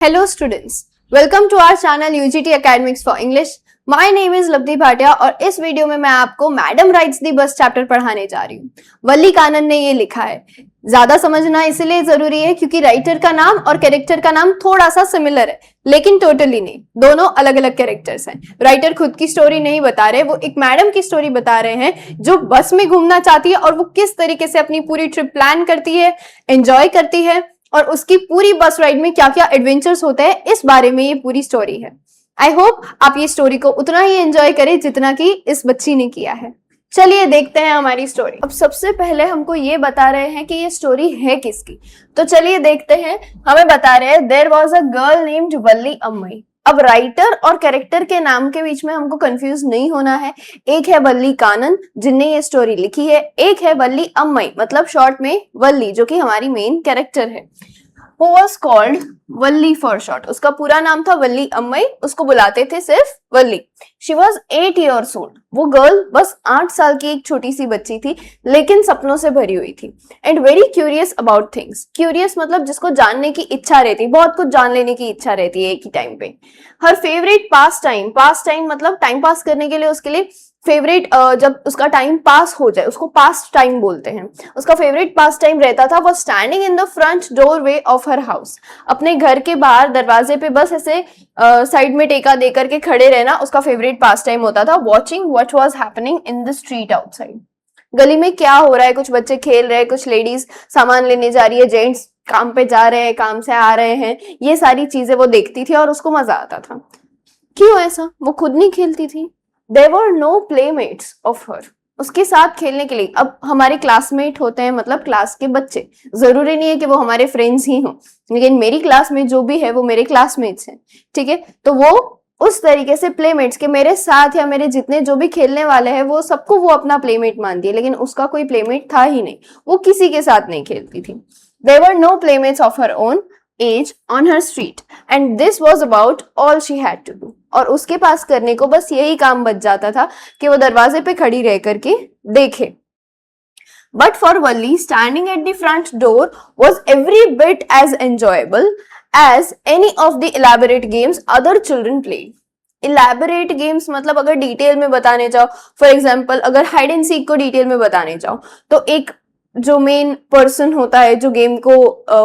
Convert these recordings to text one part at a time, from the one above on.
Hello students, welcome to our channel UGT Academics for English. My name is लब्धि Bhatia और इस video में मैं आपको मैडम राइट्स दी बस चैप्टर पढ़ाने जा रही हूँ। वल्ली कानन ने ये लिखा है। ज्यादा समझना इसलिए जरूरी है क्योंकि राइटर का नाम और कैरेक्टर का नाम थोड़ा सा सिमिलर है, लेकिन टोटली नहीं, दोनों अलग अलग कैरेक्टर्स हैं। राइटर खुद की स्टोरी नहीं बता रहे, वो एक मैडम की स्टोरी बता रहे हैं जो बस में घूमना चाहती है और वो किस तरीके से अपनी पूरी ट्रिप प्लान करती है, एंजॉय करती है और उसकी पूरी बस राइड में क्या क्या एडवेंचर्स होते हैं, इस बारे में ये पूरी स्टोरी है। आई होप आप ये स्टोरी को उतना ही एंजॉय करें जितना कि इस बच्ची ने किया है। चलिए देखते हैं हमारी स्टोरी। अब सबसे पहले हमको ये बता रहे हैं कि ये स्टोरी है किसकी, तो चलिए देखते हैं। हमें बता रहे हैं there was a girl named Valli Ammai. अब राइटर और कैरेक्टर के नाम के बीच में हमको कंफ्यूज नहीं होना है। एक है वल्ली कानन जिनने ये स्टोरी लिखी है, एक है वल्ली अम्मई मतलब शॉर्ट में वल्ली, जो कि हमारी मेन कैरेक्टर है। Who was called Valli for short. उसका पूरा नाम था वल्ली अम्मई, उसको बुलाते थे सिर्फ वल्ली। She was 8 years old। वो गर्ल बस 8 साल की एक छोटी सी बच्ची थी, लेकिन सपनों से भरी हुई थी। And very curious about things. Curious मतलब जिसको जानने की इच्छा रहती, बहुत कुछ जान लेने की इच्छा रहती है एक ही टाइम पे। हर फेवरेट पास टाइम मतलब टाइम पास करने के लिए उसके लिए फेवरेट, जब उसका टाइम पास हो जाए उसको पास टाइम बोलते हैं। उसका फेवरेट पास टाइम रहता था वो standing in the front door way of her house. अपने घर के बाहर दरवाजे पे बस ऐसे साइड में टेका देकर के खड़े रहना उसका फेवरेट पास टाइम होता था। Watching what was happening in the street outside. गली में क्या हो रहा है, कुछ बच्चे खेल रहे हैं, कुछ लेडीज सामान लेने जा रही है, जेंट्स काम पे जा रहे हैं, काम से आ रहे हैं, ये सारी चीजें वो देखती थी और उसको मजा आता था। क्यों ऐसा? वो खुद नहीं खेलती थी। There were no playmates of her। उसके साथ खेलने के लिए अब हमारे क्लासमेट होते हैं, मतलब क्लास के बच्चे। जरूरी नहीं है कि वो हमारे फ्रेंड्स ही हों, लेकिन मेरी क्लास में जो भी है वो मेरे क्लासमेट्स हैं, ठीक है। तो वो उस तरीके से प्लेमेट्स के मेरे साथ या मेरे जितने जो भी खेलने वाले हैं वो सबको वो अपना प्लेमेट मानती है, लेकिन उसका कोई प्लेमेट था ही नहीं, वो किसी के साथ नहीं खेलती थी। There were no playmates of her own age on her street and this was about all she had to do। और उसके पास करने को बस यही काम बच जाता था कि वो दरवाजे पे खड़ी रह करके देखे। But for Valli, standing at the front door was every bit as enjoyable as any of the elaborate games other children played। Elaborate games मतलब अगर डिटेल में बताने जाओ, फॉर एग्जाम्पल अगर हाइड एंड सीक को डिटेल में बताने जाओ तो एक जो मेन पर्सन होता है जो गेम को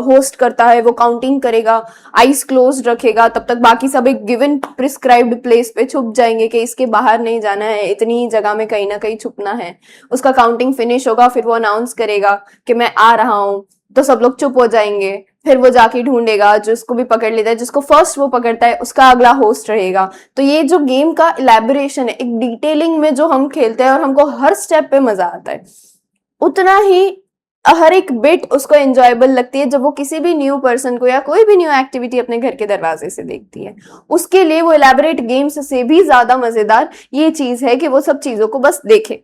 होस्ट करता है वो काउंटिंग करेगा, आईज क्लोज रखेगा, तब तक बाकी सब एक गिवन प्रिस्क्राइब्ड प्लेस पे छुप जाएंगे कि इसके बाहर नहीं जाना है, इतनी ही जगह में कहीं ना कहीं छुपना है। उसका काउंटिंग फिनिश होगा, फिर वो अनाउंस करेगा कि मैं आ रहा हूँ, तो सब लोग चुप हो जाएंगे। फिर वो जाके ढूंढेगा, जिसको भी पकड़ लेता है, जिसको फर्स्ट वो पकड़ता है उसका अगला होस्ट रहेगा। तो ये जो गेम का इलेबोरेशन है, एक डिटेलिंग में जो हम खेलते हैं और हमको हर स्टेप पे मजा आता है, उतना ही हर एक बिट उसको एंजॉयबल लगती है जब वो किसी भी न्यू पर्सन को या कोई भी न्यू एक्टिविटी अपने घर के दरवाजे से देखती है। उसके लिए वो इलेबोरेट गेम्स से भी ज्यादा मजेदार ये चीज है कि वो सब चीजों को बस देखे।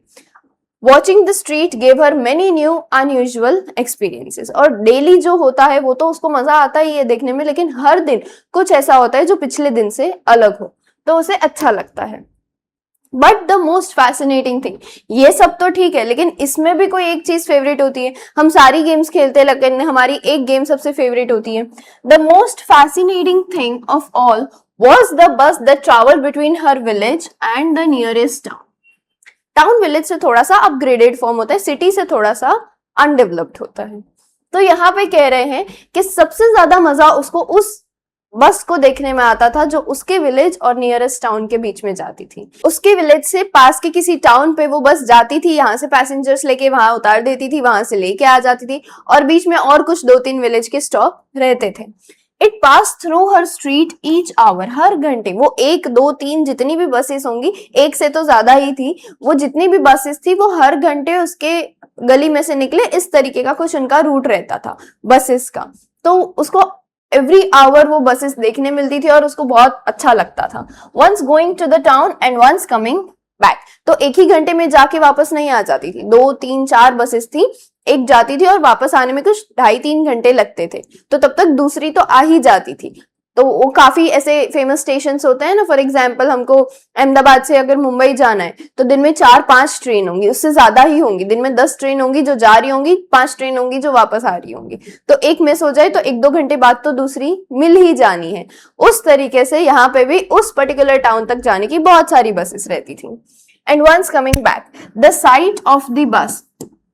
Watching the street gave her many new unusual experiences. और डेली जो होता है वो तो उसको मजा आता ही है देखने में, लेकिन हर दिन कुछ ऐसा होता है जो पिछले दिन से अलग हो, तो उसे अच्छा लगता है। But the most fascinating thing, ये सब तो ठीक है, लेकिन इसमें भी कोई एक चीज फेवरेट होती है। हम सारी गेम्स खेलते हैं लेकिन हमारी एक गेम सबसे फेवरेट होती है। The most fascinating thing of all was the bus that travel between her village and the nearest town. Town village से थोड़ा सा अपग्रेडेड फॉर्म होता है, सिटी से थोड़ा सा अनडेवलप्ड होता है। तो यहाँ पे कह रहे हैं कि सबसे ज्यादा मजा उसको उस बस को देखने में आता था जो उसके विलेज और नियरेस्ट टाउन के बीच में जाती थी। उसके विलेज से पास के किसी टाउन पे वो बस जाती थी, यहाँ से पैसेंजर्स लेके वहां उतार देती थी, वहां से लेके आ जाती थी, और बीच में और कुछ 2-3 विलेज के स्टॉप रहते थे। It pass through her street each hour. हर घंटे वो 1, 2, 3 जितनी भी बसेस होंगी, एक से तो ज्यादा ही थी, वो जितनी भी बसेस थी वो हर घंटे उसके गली में से निकले, इस तरीके का कुछ उनका रूट रहता था बसेस का। तो उसको एवरी आवर वो बसेस देखने मिलती थी और उसको बहुत अच्छा लगता था। Once going to the town and once coming back. तो एक ही घंटे में जाके वापस नहीं आ जाती थी, 2, 3, 4 बसेस थी, एक जाती थी और वापस आने में कुछ 2.5-3 घंटे लगते थे, तो तब तक दूसरी तो आ ही जाती थी। तो वो काफी ऐसे फेमस स्टेशन होते हैं ना। फॉर एग्जाम्पल हमको अहमदाबाद से अगर मुंबई जाना है तो दिन में 4-5 ट्रेन होंगी, उससे ज्यादा ही होंगी। दिन में 10 ट्रेन होंगी जो जा रही होंगी, 5 ट्रेन होंगी जो वापस आ रही होंगी। तो एक मिस हो जाए तो 1-2 घंटे बाद तो दूसरी मिल ही जानी है। उस तरीके से यहाँ पे भी उस पर्टिकुलर टाउन तक जाने की बहुत सारी बसेस रहती थी। And once coming back, the sight of the bus,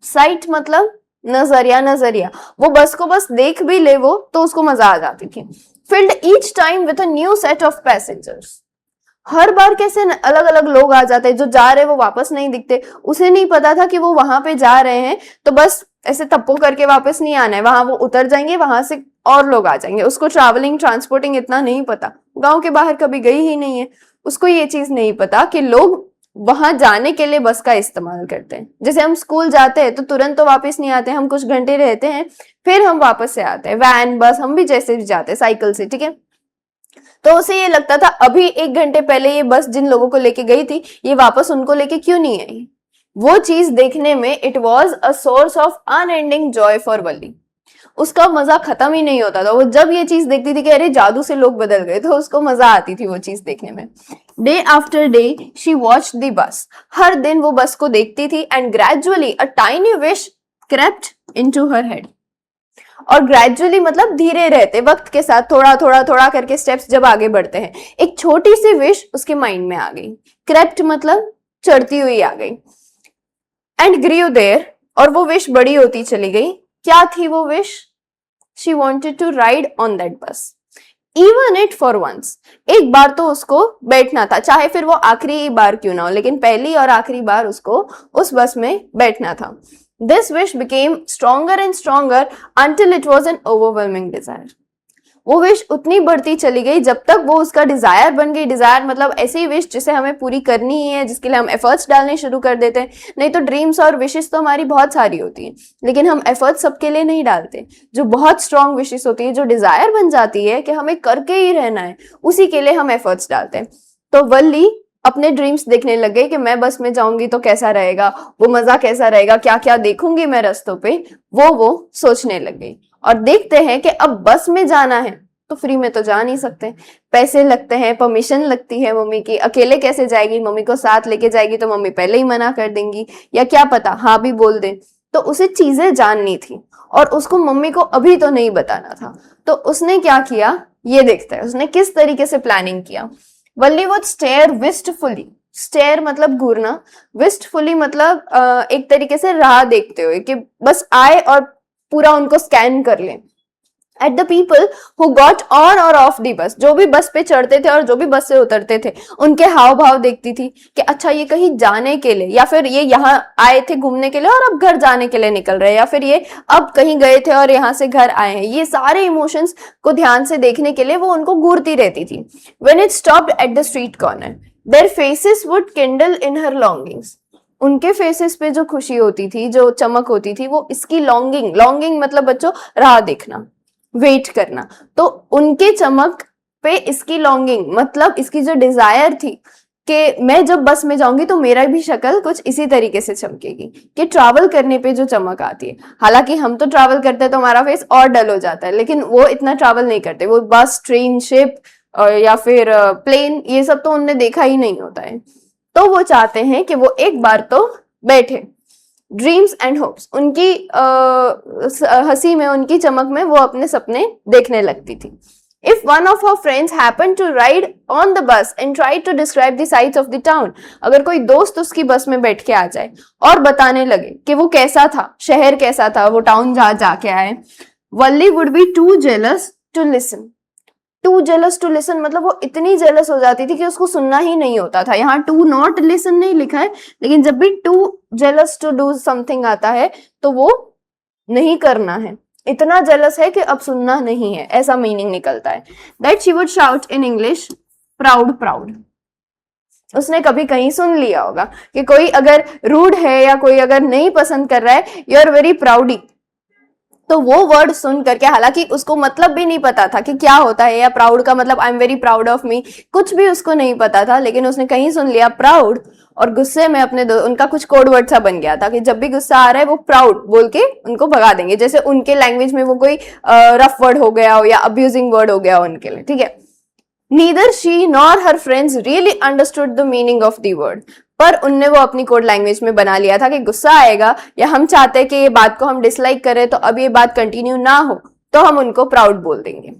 sight मतलब नजरिया, नजरिया, वो बस को बस देख भी ले वो तो उसको मजा आ जाती थी। Filled each time with a new set of passengers, हर बार कैसे अलग अलग लोग आ जाते हैं, जो जा रहे वो वापस नहीं दिखते। उसे नहीं पता था कि वो वहां पे जा रहे हैं तो बस ऐसे तप्पो करके वापस नहीं आना है, वहां वो उतर जाएंगे, वहां से और लोग आ जाएंगे। उसको ट्रैवलिंग ट्रांसपोर्टिंग इतना नहीं पता, गांव के बाहर कभी गई ही नहीं है, उसको ये चीज नहीं पता कि लोग वहां जाने के लिए बस का इस्तेमाल करते हैं। जैसे हम स्कूल जाते हैं तो तुरंत तो वापस नहीं आते, हम कुछ घंटे रहते हैं फिर हम वापस से आते हैं। वैन बस हम भी जैसे भी जाते हैं साइकिल से, ठीक है। तो उसे ये लगता था अभी 1 घंटे पहले ये बस जिन लोगों को लेके गई थी ये वापस उनको लेके क्यों नहीं आई। वो चीज देखने में it was a source of unending joy for Valli. उसका मजा खत्म ही नहीं होता था। वो जब ये चीज देखती थी कि अरे जादू से लोग बदल गए, तो उसको मजा आती थी वो चीज देखने में। Day after day she watch the bus, हर दिन वो बस को देखती थी। And gradually a tiny wish crept into her head, और ग्रेजुअली मतलब धीरे रहते वक्त के साथ थोड़ा थोड़ा थोड़ा करके स्टेप्स जब आगे बढ़ते हैं, एक छोटी सी विश उसके माइंड में आ गई। क्रेप्ट मतलब चढ़ती हुई आ गई। एंड ग्रीव देयर, और वो विश बड़ी होती चली गई। क्या थी वो wish? She wanted to ride on that bus, even it for once. एक बार तो उसको बैठना था, चाहे फिर वो आखिरी बार क्यों ना हो, लेकिन पहली और आखिरी बार उसको उस बस में बैठना था। This wish became stronger and stronger until it was an overwhelming desire. वो विश उतनी बढ़ती चली गई जब तक वो उसका डिजायर बन गई। डिजायर मतलब ऐसी विश जिसे हमें पूरी करनी ही है, जिसके लिए हम एफर्ट्स डालने शुरू कर देते हैं। नहीं तो ड्रीम्स और विशेस तो हमारी बहुत सारी होती हैं, लेकिन हम एफर्ट्स सबके लिए नहीं डालते। जो बहुत स्ट्रॉन्ग विशेस होती है, जो डिजायर बन जाती है कि हमें करके ही रहना है, उसी के लिए हम एफर्ट्स डालते हैं। तो वल्ली अपने ड्रीम्स देखने लग गई कि मैं बस में जाऊंगी तो कैसा रहेगा, वो मजा कैसा रहेगा, क्या क्या देखूंगी मैं रास्तों पे, वो सोचने लग गई। और देखते हैं कि अब बस में जाना है तो फ्री में तो जा नहीं सकते, पैसे लगते हैं, परमिशन लगती है मम्मी की। अकेले कैसे जाएगी, मम्मी को साथ लेके जाएगी तो मम्मी पहले ही मना कर देंगी, या क्या पता हाँ भी बोल दे। तो उसे चीजें जाननी थी और उसको मम्मी को अभी तो नहीं बताना था। तो उसने क्या किया ये देखता है, उसने किस तरीके से प्लानिंग किया। वल्ली वुड स्टेयर विस्टफुली, स्टेयर मतलब घूरना, विस्टफुली मतलब एक तरीके से राह देखते हुए कि बस आए और पूरा उनको स्कैन कर ले। At the people who got on और ऑफ दी बस, जो भी बस पे चढ़ते थे और जो भी बस से उतरते थे, उनके हाव भाव देखती थी कि अच्छा ये कहीं जाने के लिए, या फिर ये यहाँ आए थे घूमने के लिए और अब घर जाने के लिए निकल रहे हैं, या फिर ये अब कहीं गए थे और यहाँ से घर आए हैं। ये सारे इमोशंस को ध्यान से देखने के लिए वो उनको घूरती रहती थी। When it stopped at the street corner their faces would Kindle in her longings, उनके फेसेस पे जो खुशी होती थी, जो चमक होती थी, वो इसकी लॉन्गिंग, लॉन्गिंग मतलब बच्चों राह देखना, वेट करना, तो उनके चमक पे इसकी लॉन्गिंग मतलब इसकी जो डिजायर थी कि मैं जब बस में जाऊंगी तो मेरा भी शक्ल कुछ इसी तरीके से चमकेगी, कि ट्रैवल करने पे जो चमक आती है। हालांकि हम तो ट्रैवल करते हैं तो हमारा फेस और डल हो जाता है, लेकिन वो इतना ट्रैवल नहीं करते। वो बस, ट्रेन, शिप या फिर प्लेन, ये सब तो उनने देखा ही नहीं होता है। तो वो चाहते हैं कि वो एक बार तो बैठे। ड्रीम्स एंड होप्स, उनकी हंसी में, उनकी चमक में वो अपने सपने देखने लगती थी। If one of her friends happened to ride on the bus and tried to describe the sights of the town, अगर कोई दोस्त उसकी बस में बैठ के आ जाए और बताने लगे कि वो कैसा था, शहर कैसा था, वो टाउन जहाँ जाके आए, Valli would be too jealous to listen. Too jealous to listen मतलब वो इतनी जेलस हो जाती थी कि उसको सुनना ही नहीं होता था। यहाँ टू नॉट लिसन नहीं लिखा है, लेकिन जब भी too jealous to do something आता है तो वो नहीं करना है, इतना जेलस है कि अब सुनना नहीं है, ऐसा मीनिंग निकलता है। That she would shout in English proud proud. उसने कभी कहीं सुन लिया होगा कि कोई अगर रूड है या कोई अगर नहीं पसंद कर रहा है, यू आर वेरी प्राउडी, तो वो वर्ड सुन करके, हालांकि उसको मतलब भी नहीं पता था कि क्या होता है, या प्राउड का मतलब I am very proud of me, कुछ भी उसको नहीं पता था, लेकिन उसने कहीं सुन लिया प्राउड, और गुस्से में उनका कुछ कोड वर्ड सा बन गया था कि जब भी गुस्सा आ रहा है वो प्राउड बोल के उनको भगा देंगे, जैसे उनके लैंग्वेज में वो कोई रफ वर्ड हो गया हो या अब्यूजिंग वर्ड हो गया हो उनके लिए, ठीक है। Neither she nor her friends really understood the meaning of the word, पर उनने वो अपनी कोड लैंग्वेज में बना लिया था कि गुस्सा आएगा या हम चाहते हैं कि ये बात को हम डिसलाइक करें तो अब ये बात कंटिन्यू ना हो तो हम उनको प्राउड बोल देंगे।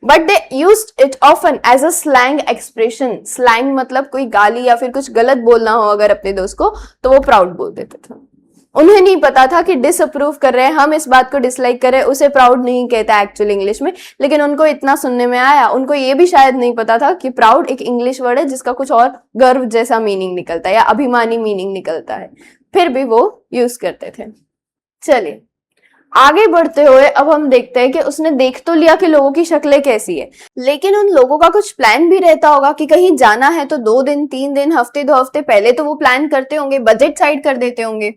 But they used it often as a slang expression. Slang मतलब कोई गाली या फिर कुछ गलत बोलना हो अगर अपने दोस्त को तो वो प्राउड बोल देते थे। उन्हें नहीं पता था कि डिसअप्रूव कर रहे हैं, हम इस बात को डिसलाइक कर रहे हैं, उसे प्राउड नहीं कहता एक्चुअल इंग्लिश में, लेकिन उनको इतना सुनने में आया। उनको ये भी शायद नहीं पता था कि प्राउड एक इंग्लिश वर्ड है जिसका कुछ और गर्व जैसा मीनिंग निकलता है या अभिमानी मीनिंग निकलता है, फिर भी वो यूज करते थे। चलिए आगे बढ़ते हुए अब हम देखते हैं कि उसने देख तो लिया कि लोगों की शक्लें कैसी है, लेकिन उन लोगों का कुछ प्लान भी रहता होगा कि कहीं जाना है तो 2 दिन 3 दिन हफ्ते 2 हफ्ते पहले तो वो प्लान करते होंगे, बजट साइड कर देते होंगे।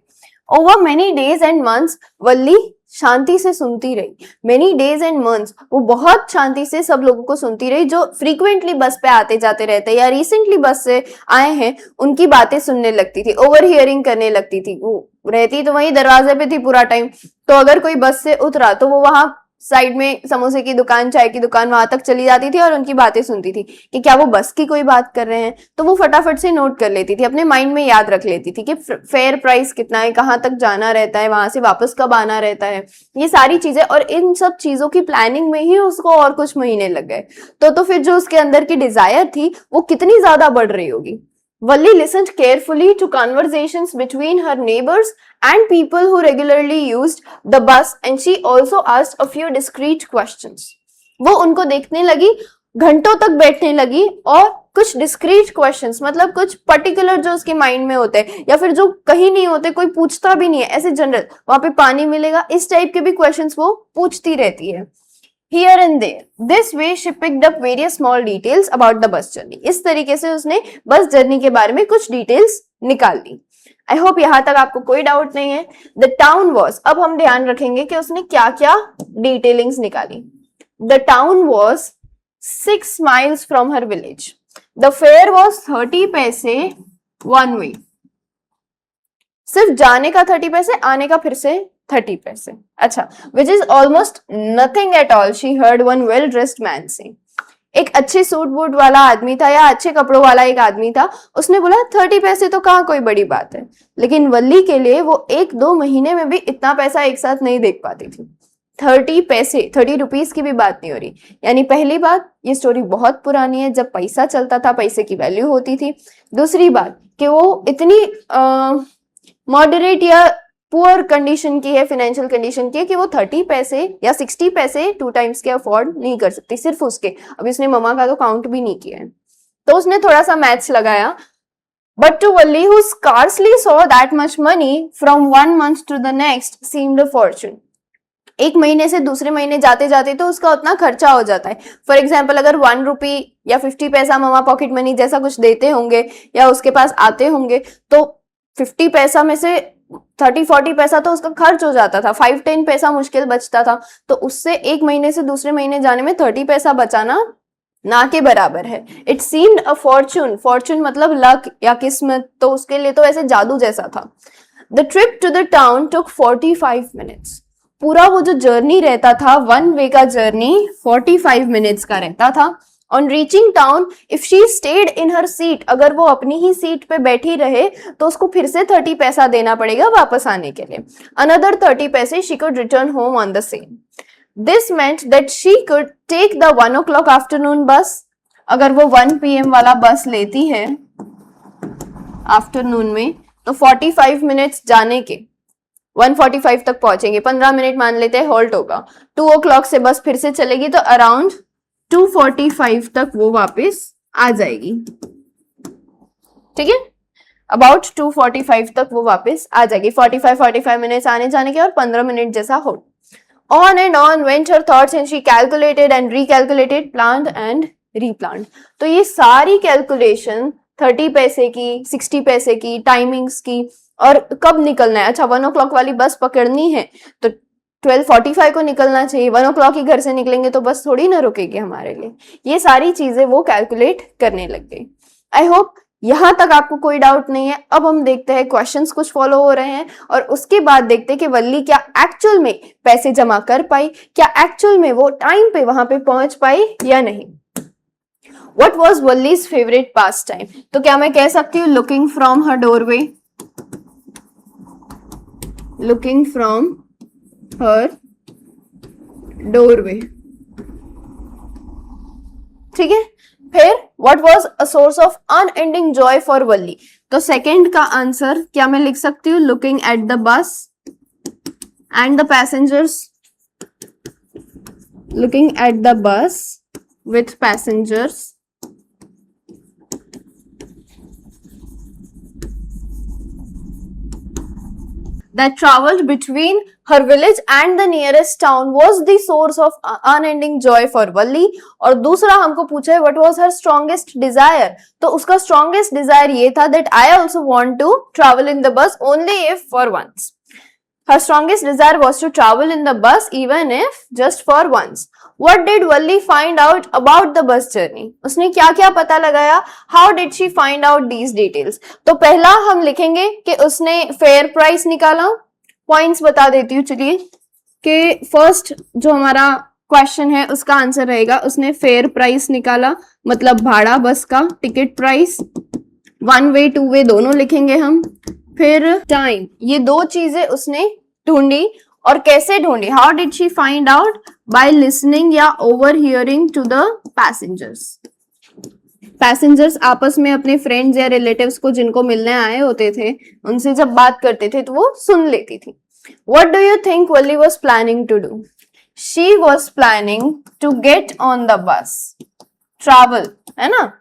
Over many days and months Valli शांति से सुनती रही। मेनी डेज एंड मंथ्स वो बहुत शांति से सब लोगों को सुनती रही जो फ्रीक्वेंटली बस पे आते जाते रहते या रिसेंटली बस से आए हैं, उनकी बातें सुनने लगती थी, ओवर हियरिंग करने लगती थी। वो रहती तो वहीं दरवाजे पे थी पूरा टाइम, तो अगर कोई बस से उतरा तो वो वहां साइड में समोसे की दुकान चाय की दुकान वहां तक चली जाती थी और उनकी बातें सुनती थी कि क्या वो बस की कोई बात कर रहे हैं, तो वो फटाफट से नोट कर लेती थी, अपने माइंड में याद रख लेती थी कि फेयर प्राइस कितना है, कहाँ तक जाना रहता है, वहां से वापस कब आना रहता है, ये सारी चीजें। और इन सब चीजों की प्लानिंग में ही उसको और कुछ महीने लग गए, तो फिर जो उसके अंदर की डिजायर थी वो कितनी ज्यादा बढ़ रही होगी। Valli listened carefully to conversations between her neighbors and people who regularly used the bus, and she also asked a few discreet questions. वो उनको देखने लगी, घंटों तक बैठने लगी और कुछ डिस्क्रीट क्वेश्चंस मतलब कुछ पर्टिकुलर जो उसके माइंड में होते हैं या फिर जो कहीं नहीं होते, कोई पूछता भी नहीं है, ऐसे जनरल वहां पे पानी मिलेगा इस टाइप के भी क्वेश्चंस वो पूछती रहती है। Here and there. This way she picked up various small details about the bus journey. इस तरीके से उसने बस जर्नी के बारे में कुछ डिटेल्स निकाल ली। आई होप यहाँ तक आपको कोई डाउट नहीं है। द टाउन वॉज, अब हम ध्यान रखेंगे कि उसने क्या क्या डिटेलिंग्स निकाली। The town was 6 miles from her village. The fair was 30 पैसे वन वे। सिर्फ जाने का 30 पैसे, आने का फिर से 30 पैसे। अच्छा, which is almost nothing at all, she heard one well dressed man से। एक अच्छे सूट बूट वाला आदमी था या अच्छे कपड़ों वाला एक आदमी था, उसने बोला 30 पैसे तो कहाँ कोई बड़ी बात है, लेकिन वल्ली के लिए वो 1-2 महीने में भी इतना पैसा एक साथ नहीं देख पाती थी। 30 पैसे, 30 रुपीज की भी बात नहीं हो रही। यानी पहली बात, ये स्टोरी बहुत पुरानी है, जब पैसा चलता था, पैसे की वैल्यू होती थी। दूसरी बात कि वो इतनी मॉडरेट या पुअर कंडीशन की है, फाइनेंशियल कंडीशन की है कि वो 30 पैसे या 60 पैसे 2 times के अफोर्ड नहीं कर सकती सिर्फ उसके। अभी उसने ममा का तो काउंट भी नहीं किया है, तो उसने थोड़ा सा मैथ्स लगाया। But to Valli who scarcely saw that much money from 1 month to the next seemed a fortune. एक महीने से दूसरे महीने जाते जाते तो उसका उतना खर्चा हो जाता है। फॉर एग्जाम्पल अगर 1 रुपी या 50 पैसा ममा पॉकेट मनी जैसा कुछ देते होंगे या उसके पास आते होंगे, तो 50 पैसा में से 30-40 पैसा तो उसका खर्च हो जाता था, 5-10 पैसा मुश्किल बचता था। तो उससे एक महीने से दूसरे महीने जाने में 30 पैसा बचाना ना के बराबर है। It seemed a Fortune, Fortune मतलब लक या किस्मत, तो उसके लिए तो ऐसे जादू जैसा था। The trip to the town took 45 minutes। पूरा वो जो जर्नी रहता था, 1 way का जर्नी 45 minutes का रहता था। On reaching town, if she stayed in her seat, अगर वो अपनी ही सीट पे बैठी रहे तो उसको फिर से 30 पैसा देना पड़ेगा वापस आने के लिए। Another 30 पैसे she could return home on the same. This meant that she could take the 1 o'clock afternoon bus. अगर वो 1 PM वाला बस लेती है आफ्टरनून में तो 45 minutes जाने के, 1:45 तक पहुंचेंगे, 15 मिनट मान लेते हैं हॉल्ट होगा। 2 o'clock से बस फिर से चलेगी तो अराउंड 2:45 तक वो वापस आ जाएगी। ठीक है, अबाउट 2:45 तक वो वापस आ जाएगी। 45 मिनट्स आने जाने के और 15 मिनट जैसा हो। On and on went her thoughts and she calculated and recalculated, planned and replanned. तो ये सारी कैलकुलेशन 30 पैसे की, 60 पैसे की, टाइमिंग्स की और कब निकलना है। अच्छा 1 o'clock वाली बस पकड़नी है तो 12:45 को निकलना चाहिए, 1 o'clock ही घर से निकलेंगे तो बस थोड़ी ना रुकेगी हमारे लिए। ये सारी चीजें वो कैलकुलेट करने लग गई। आई होप यहां तक आपको कोई डाउट नहीं है। अब हम देखते हैं क्वेश्चंस कुछ फॉलो हो रहे हैं और उसके बाद देखते हैं कि वल्ली क्या एक्चुअल में पैसे जमा कर पाई, क्या एक्चुअल में वो टाइम पे वहां पे पहुंच पाई या नहीं। What was Valli's favourite pastime? तो क्या मैं कह सकती हूँ looking from her doorway, looking from her doorway, ठीक है। फिर what was a source of unending joy for Valli? तो सेकंड का आंसर क्या मैं लिख सकती हूँ looking at the bus and the passengers, looking at the bus with passengers that traveled between her village and the nearest town was the source of unending joy for वल्ली। और दूसरा हमको पूछा है what was her strongest desire? तो उसका strongest desire ये था that I also want to travel in the bus only if for once. Her strongest desire was to travel in the bus even if just for once. What did Valli find out about the bus journey? उसने क्या क्या पता लगाया? How did she find out these details? तो पहला हम लिखेंगे कि उसने फेयर प्राइस निकाला। पॉइंट्स बता देती हूँ चलिए कि फर्स्ट जो हमारा क्वेश्चन है उसका आंसर रहेगा उसने फेयर प्राइस निकाला, मतलब भाड़ा बस का, ticket price. One way two way दोनों लिखेंगे हम। फिर टाइम, ये दो चीजें उसने ढूंढी। और कैसे ढूंढी? How did she find out? By listening या overhearing to the passengers. Passengers आपस में अपने फ्रेंड्स या रिलेटिव्स को जिनको मिलने आए होते थे उनसे जब बात करते थे तो वो सुन लेती थी। What do you think Valli was planning to do? She was planning to get on the bus, travel, है ना।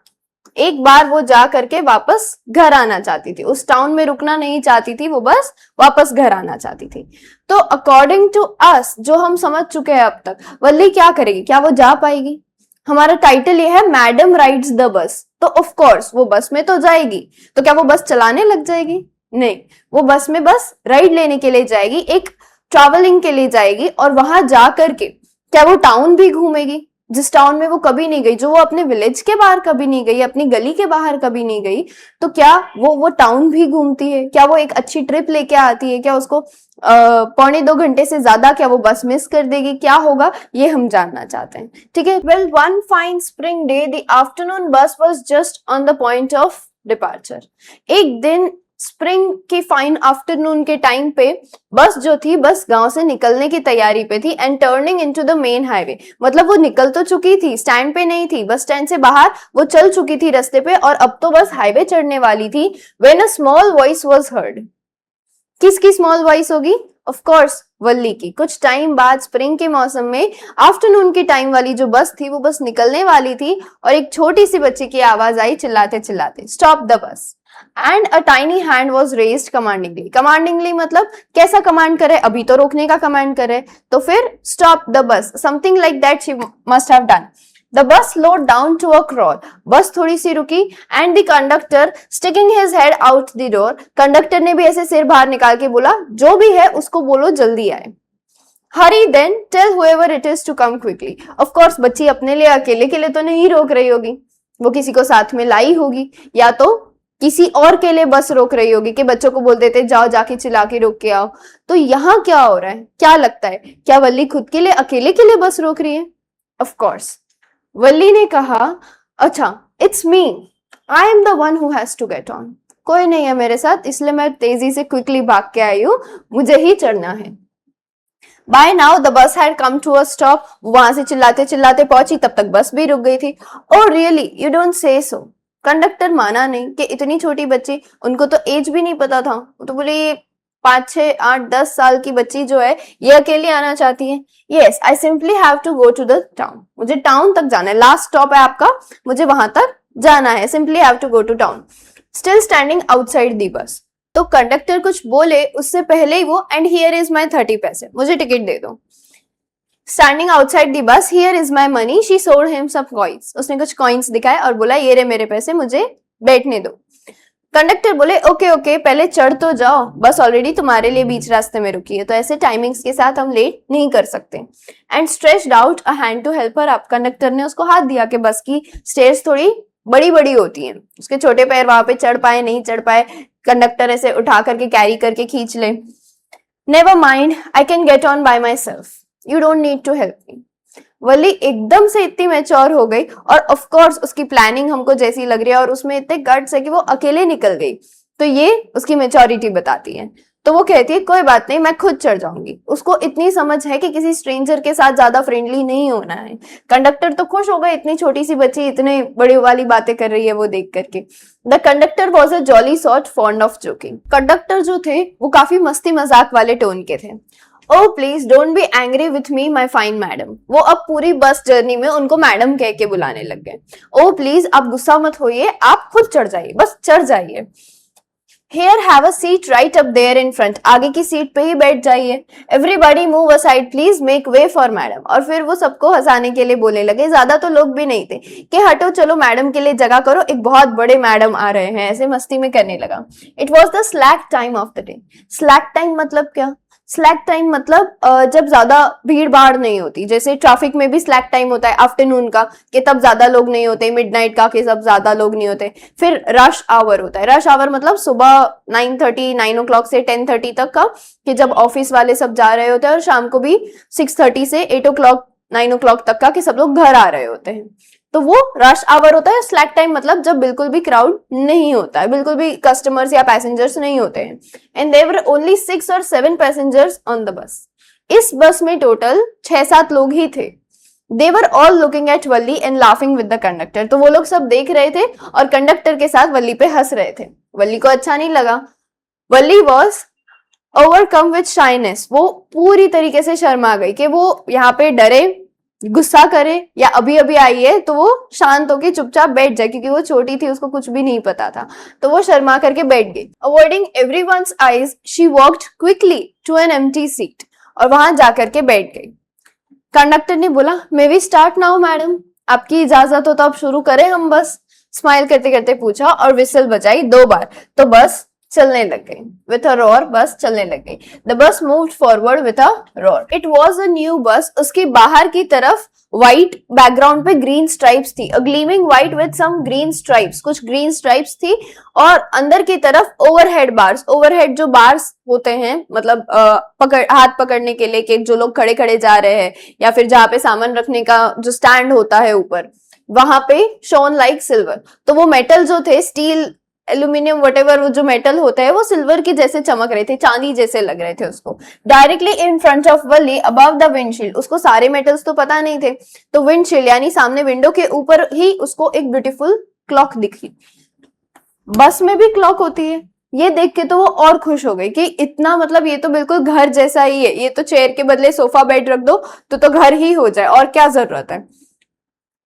एक बार वो जा करके वापस घर आना चाहती थी, उस टाउन में रुकना नहीं चाहती थी, वो बस वापस घर आना चाहती थी। तो अकॉर्डिंग टू अस, जो हम समझ चुके हैं अब तक, वल्ली क्या करेगी? क्या वो जा पाएगी? हमारा टाइटल ये है मैडम राइड्स द बस, तो ऑफ कोर्स वो बस में तो जाएगी। तो क्या वो बस चलाने लग जाएगी? नहीं, वो बस में बस राइड लेने के लिए जाएगी, एक ट्रैवलिंग के लिए जाएगी। और वहां जा करके क्या वो टाउन भी घूमेगी, जिस टाउन में वो कभी नहीं गई, जो वो अपने विलेज के बाहर कभी नहीं गई, अपनी गली के बाहर कभी नहीं गई। तो क्या वो टाउन भी घूमती है? क्या वो एक अच्छी ट्रिप लेके आती है? क्या उसको 1.25 घंटे से ज्यादा क्या वो बस मिस कर देगी? क्या होगा ये हम जानना चाहते हैं, ठीक है। Well, one fine spring day the afternoon bus was just on the point of departure. एक दिन स्प्रिंग की फाइन आफ्टरनून के टाइम पे बस जो थी, बस गांव से निकलने की तैयारी पे थी। And turning into the main highway, मतलब वो निकल तो चुकी थी, स्टैंड पे नहीं थी, बस स्टैंड से बाहर वो चल चुकी थी रास्ते पे और अब तो बस हाईवे चढ़ने वाली थी। When a small voice was heard. किसकी स्मॉल वॉइस होगी? ऑफ कोर्स वल्ली की। कुछ टाइम बाद स्प्रिंग के मौसम में आफ्टरनून के टाइम वाली जो बस थी वो बस निकलने वाली थी और एक छोटी सी बच्ची की आवाज आई चिल्लाते चिल्लाते, stop the bus. And a tiny hand was raised commandingly. Commandingly मतलब कैसा कमांड करे? अभी तो रोकने का कमांड करे, तो फिर स्टॉप द बस, something like that she must have done. The bus slowed down to a crawl. बस थोड़ी सी रुकी and the conductor sticking his head out the door. Conductor ने भी ऐसे सिर बाहर निकाल के बोला, जो भी है उसको बोलो जल्दी आए। Hurry then, tell whoever it is to come quickly. Of course, बच्ची अपने लिए अकेले के लिए तो नहीं रोक रही होगी, वो किसी को साथ में लाई होगी या तो किसी और के लिए बस रोक रही होगी कि बच्चों को बोल देते जाओ जाके चिल्ला के रोक के आओ। तो यहाँ क्या हो रहा है? क्या लगता है, क्या वल्ली खुद के लिए अकेले के लिए बस रोक रही है? ऑफ कोर्स वल्ली ने कहा, अच्छा it's me, I am the one who has to get on. कोई नहीं है मेरे साथ, इसलिए मैं तेजी से क्विकली भाग के आई हूं, मुझे ही चढ़ना है। By now the bus had come to a stop. वहां से चिल्लाते चिल्लाते पहुंची, तब तक बस भी रुक गई थी। Oh really, you don't say so. Conductor माना नहीं कि इतनी छोटी बच्ची, उनको तो एज भी नहीं पता था, तो बोले ये 5, 6, 8, 10 साल की बच्ची जो है ये अकेली आना चाहती है। Yes, I simply have to go to the town. मुझे टाउन तक जाना है, लास्ट स्टॉप है आपका, मुझे वहां तक जाना है। Simply have to go to town. Still standing outside the bus. तो कंडक्टर कुछ बोले उससे पहले ही वो, एंड हियर इज माई 30 पैसे, मुझे टिकट दे दो। Standing outside the bus, here is my money, she sold him some coins. उसने कुछ कॉइन्स दिखाए और बोला ये रे मेरे पैसे, मुझे बैठने दो। कंडक्टर बोले ओके ओके, पहले चढ़ तो जाओ, बस ऑलरेडी तुम्हारे लिए बीच रास्ते में रुकी है, तो ऐसे टाइमिंग्स के साथ हम लेट नहीं कर सकते। And stretched out a hand to help her up. Conductor ने उसको हाथ दिया कि बस की स्टेयर्स थोड़ी बड़ी बड़ी होती हैं, उसके छोटे पैर वहां पे चढ़ पाए नहीं चढ़ पाए, कंडक्टर ऐसे उठा करके कैरी करके खींच ले। Never mind, I can get on by myself, you don't need to help me. Valli एकदम से इतनी मैच्योर हो गई, और ऑफ कोर्स उसकी प्लानिंग हमको जैसी लग रही है और उसमें इतने गट्स है कि वो अकेले निकल गई, तो ये उसकी मैच्योरिटी बताती है। तो वो कहती है कोई बात नहीं, मैं खुद चढ़ जाऊंगी। उसको इतनी समझ है कि किसी स्ट्रेंजर के साथ ज्यादा फ्रेंडली नहीं होना है। कंडक्टर तो खुश हो गए, इतनी छोटी सी बच्ची इतने बड़ी वाली बातें कर रही है वो देख करके। The conductor was a jolly sort fond of joking. Conductor जो थे वो काफी मस्ती मजाक वाले टोन के थे। Oh please don't be angry with me my fine madam. वो अब पूरी बस जर्नी में उनको मैडम कह के बुलाने लग गए। ओह प्लीज आप गुस्सा मत होइए, आप खुद चढ़ जाइए, बस चढ़ जाइए। Here have a seat right up there in front. आगे की सीट पे ही बैठ जाइए। Everybody move aside please, make way for madam। और फिर वो सबको हंसाने के लिए बोलने लगे, ज्यादा तो लोग भी नहीं थे, कि हटो चलो मैडम के लिए जगह करो, एक बहुत बड़े मैडम आ रहे हैं, ऐसे मस्ती में करने लगा। It was the slack time of the day। slack time मतलब क्या? स्लैक टाइम मतलब जब ज्यादा भीड़ भाड़ नहीं होती, जैसे ट्रैफिक में भी स्लैक टाइम होता है आफ्टरनून का, कि तब ज्यादा लोग नहीं होते, मिडनाइट का कि सब ज्यादा लोग नहीं होते। फिर रश आवर होता है। रश आवर मतलब सुबह 9 से 10:30 तक का, कि जब ऑफिस वाले सब जा रहे होते हैं, और शाम को भी 6:30 से 9 तक का, कि सब लोग घर आ रहे होते हैं, तो वो रश आवर होता है। स्लैक टाइम मतलब जब बिल्कुल भी क्राउड नहीं होता है, बिल्कुल भी कस्टमर्स या पैसेंजर्स नहीं होते हैं। And there were only 6 or 7 passengers on the bus. इस बस में टोटल 6-7 लोग ही थे। They were all looking at Valli and laughing with the conductor. तो वो लोग सब देख रहे थे और कंडक्टर के साथ वल्ली पे हंस रहे थे। वल्ली को अच्छा नहीं लगा। वल्ली वॉज ओवरकम विद शाइनेस। वो पूरी तरीके से शर्मा गई, कि वो यहाँ पे डरे, गुस्सा करे, या अभी अभी आई है तो वो शांत होकर चुपचाप बैठ जाए, क्योंकि वो छोटी थी, उसको कुछ भी नहीं पता था। तो वो शर्मा करके बैठ गई। Avoiding everyone's eyes she walked quickly to an empty seat. और वहां जाकर के बैठ गई। कंडक्टर ने बोला, may we start now madam, आपकी इजाजत हो तो अब शुरू करें हम बस। स्माइल करते करते पूछा, और विसल बजाई 2 बार, तो बस चलने लग गई। विथ अ रोर, बस चलने लग गई। The bus moved forward with a roar. It was a new bus. उसकी बाहर की तरफ व्हाइट बैकग्राउंड पे ग्रीन स्ट्राइप्स थी, a gleaming white with some green stripes, कुछ ग्रीन स्ट्राइप्स थी। और अंदर की तरफ ओवरहेड बार्स, ओवरहेड जो बार्स होते हैं, मतलब हाथ पकड़ने के लिए, कि जो लोग खड़े खड़े जा रहे हैं, या फिर जहां पे सामान रखने का जो स्टैंड होता है ऊपर, वहां पे शोन लाइक सिल्वर। तो वो मेटल जो थे, स्टील, एल्यूमिनियम, वटेवर, वो जो मेटल होता है वो सिल्वर की जैसे चमक रहे थे, चांदी जैसे लग रहे थे उसको। Directly in front of Wali above the windshield. उसको सारे मेटल्स तो पता नहीं थे, तो विंडशील्ड यानी सामने विंडो के ऊपर ही उसको एक ब्यूटीफुल क्लॉक दिखी। बस में भी क्लॉक होती है, ये देख के तो वो और खुश हो गई, कि इतना, मतलब ये तो बिल्कुल घर जैसा ही है, ये तो चेयर के बदले सोफा बेड रख दो तो घर ही हो जाए, और क्या जरूरत है।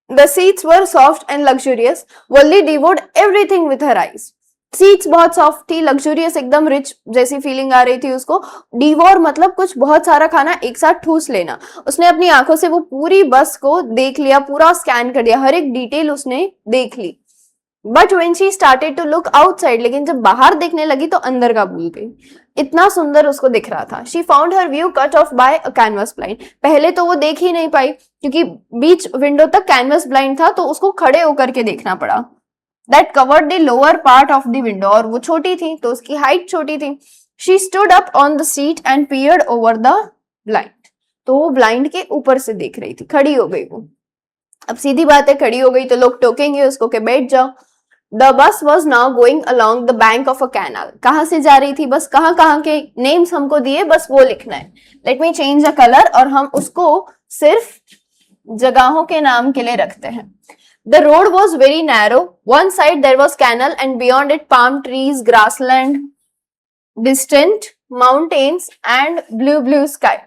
The seats were soft and luxurious. Wally devoured everything with her eyes. Seats बहुत सॉफ्ट थी, लग्जूरियस, एकदम रिच जैसी फीलिंग आ रही थी उसको। डिवोर मतलब कुछ बहुत सारा खाना एक साथ ठूस लेना। उसने अपनी आंखों से वो पूरी बस को देख लिया, पूरा स्कैन कर दिया, हर एक डिटेल उसने देख ली। But when she started to look outside, लेकिन जब बाहर देखने लगी तो अंदर का भूल गई, इतना सुंदर उसको दिख रहा था। She found her view cut off by a canvas blind. पहले तो वो देख ही नहीं पाई, क्योंकि बीच विंडो तक कैनवस ब्लाइंड था, तो उसको खड़े होकर के देखना पड़ा। That covered the lower part of the window. और वो छोटी थी तो उसकी हाइट छोटी थी। She stood up on the seat and peered over the blind. तो वो ब्लाइंड के ऊपर से देख रही थी, खड़ी हो गई वो। अब सीधी बात है, खड़ी हो गई तो लोग टोकेंगे उसको कि बैठ जाओ। The bus was now going along the bank of a canal. कहाँ से जा रही थी बस, कहाँ के नेम्स हमको दिए, बस वो लिखना है। Let me change the colour, और हम उसको सिर्फ जगहों के नाम के लिए रखते हैं। The road was very narrow. One side there was canal and beyond it palm trees, grassland, distant mountains and blue sky.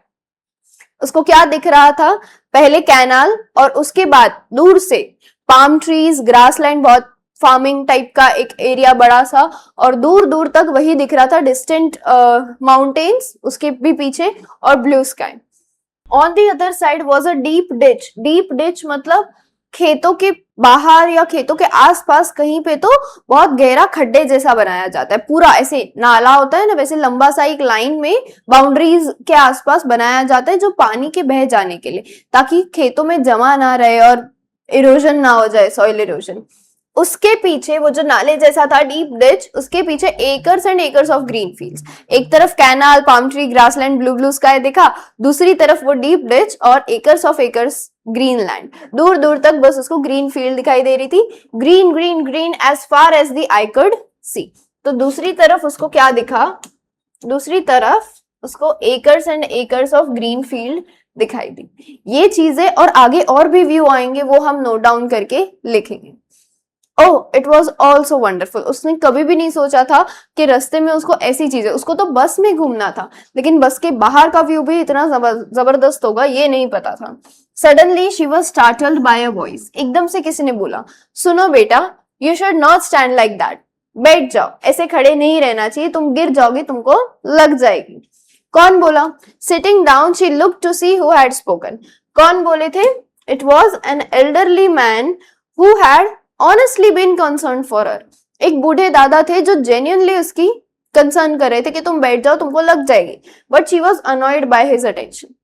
उसको क्या दिख रहा था, पहले कैनाल और उसके बाद दूर से पाम ट्रीज, ग्रासलैंड, बहुत फार्मिंग टाइप का एक एरिया बड़ा सा, और दूर दूर तक वही दिख रहा था, डिस्टेंट माउंटेन्स उसके भी पीछे, और blue sky. On the other side was a deep ditch. Deep ditch मतलब खेतों के बाहर या खेतों के आसपास कहीं पे तो बहुत गहरा खड्डे जैसा बनाया जाता है, पूरा ऐसे नाला होता है ना, वैसे लंबा सा एक लाइन में बाउंड्रीज के आसपास बनाया जाता है, जो पानी के बह जाने के लिए, ताकि खेतों में जमा ना रहे और इरोजन ना हो जाए, सॉइल इरोजन। उसके पीछे वो जो नाले जैसा था डीप डिच, उसके पीछे acres and acres of green fields. एक तरफ canal, palm tree, grassland, blue blue sky दिखा, दूसरी तरफ वो डीप डिच और acres of acres green land. दूर दूर तक बस उसको ग्रीन फील्ड दिखाई दे रही थी, green green green as far as the eye could see. तो दूसरी तरफ उसको क्या दिखा, दूसरी तरफ उसको acres and acres of green field दिखाई दी। ये चीजें और आगे और भी व्यू आएंगे, वो हम नोट डाउन करके लिखेंगे। Oh it was also wonderful. उसने कभी भी नहीं सोचा था कि रास्ते में उसको ऐसी चीजें, उसको तो बस में घूमना था, लेकिन बस के बाहर का व्यू भी इतना जबरदस्त होगा ये नहीं पता था। Suddenly she was startled by a voice. एकदम से किसी ने बोला, सुनो बेटा, you should not stand like that. बैठ जाओ, ऐसे खड़े नहीं रहना चाहिए, तुम गिर जाओगी, तुमको लग जाएगी। कौन बोला? Sitting down she look to see who had spoken. कौन बोले थे? It was an elderly man who had honestly been concern for her. एक बूढ़े दादा थे जो जेन्युइनली उसकी कंसर्न कर रहे थे कि तुम बैठ जाओ, तुमको लग जाएगी। But she was annoyed by his attention.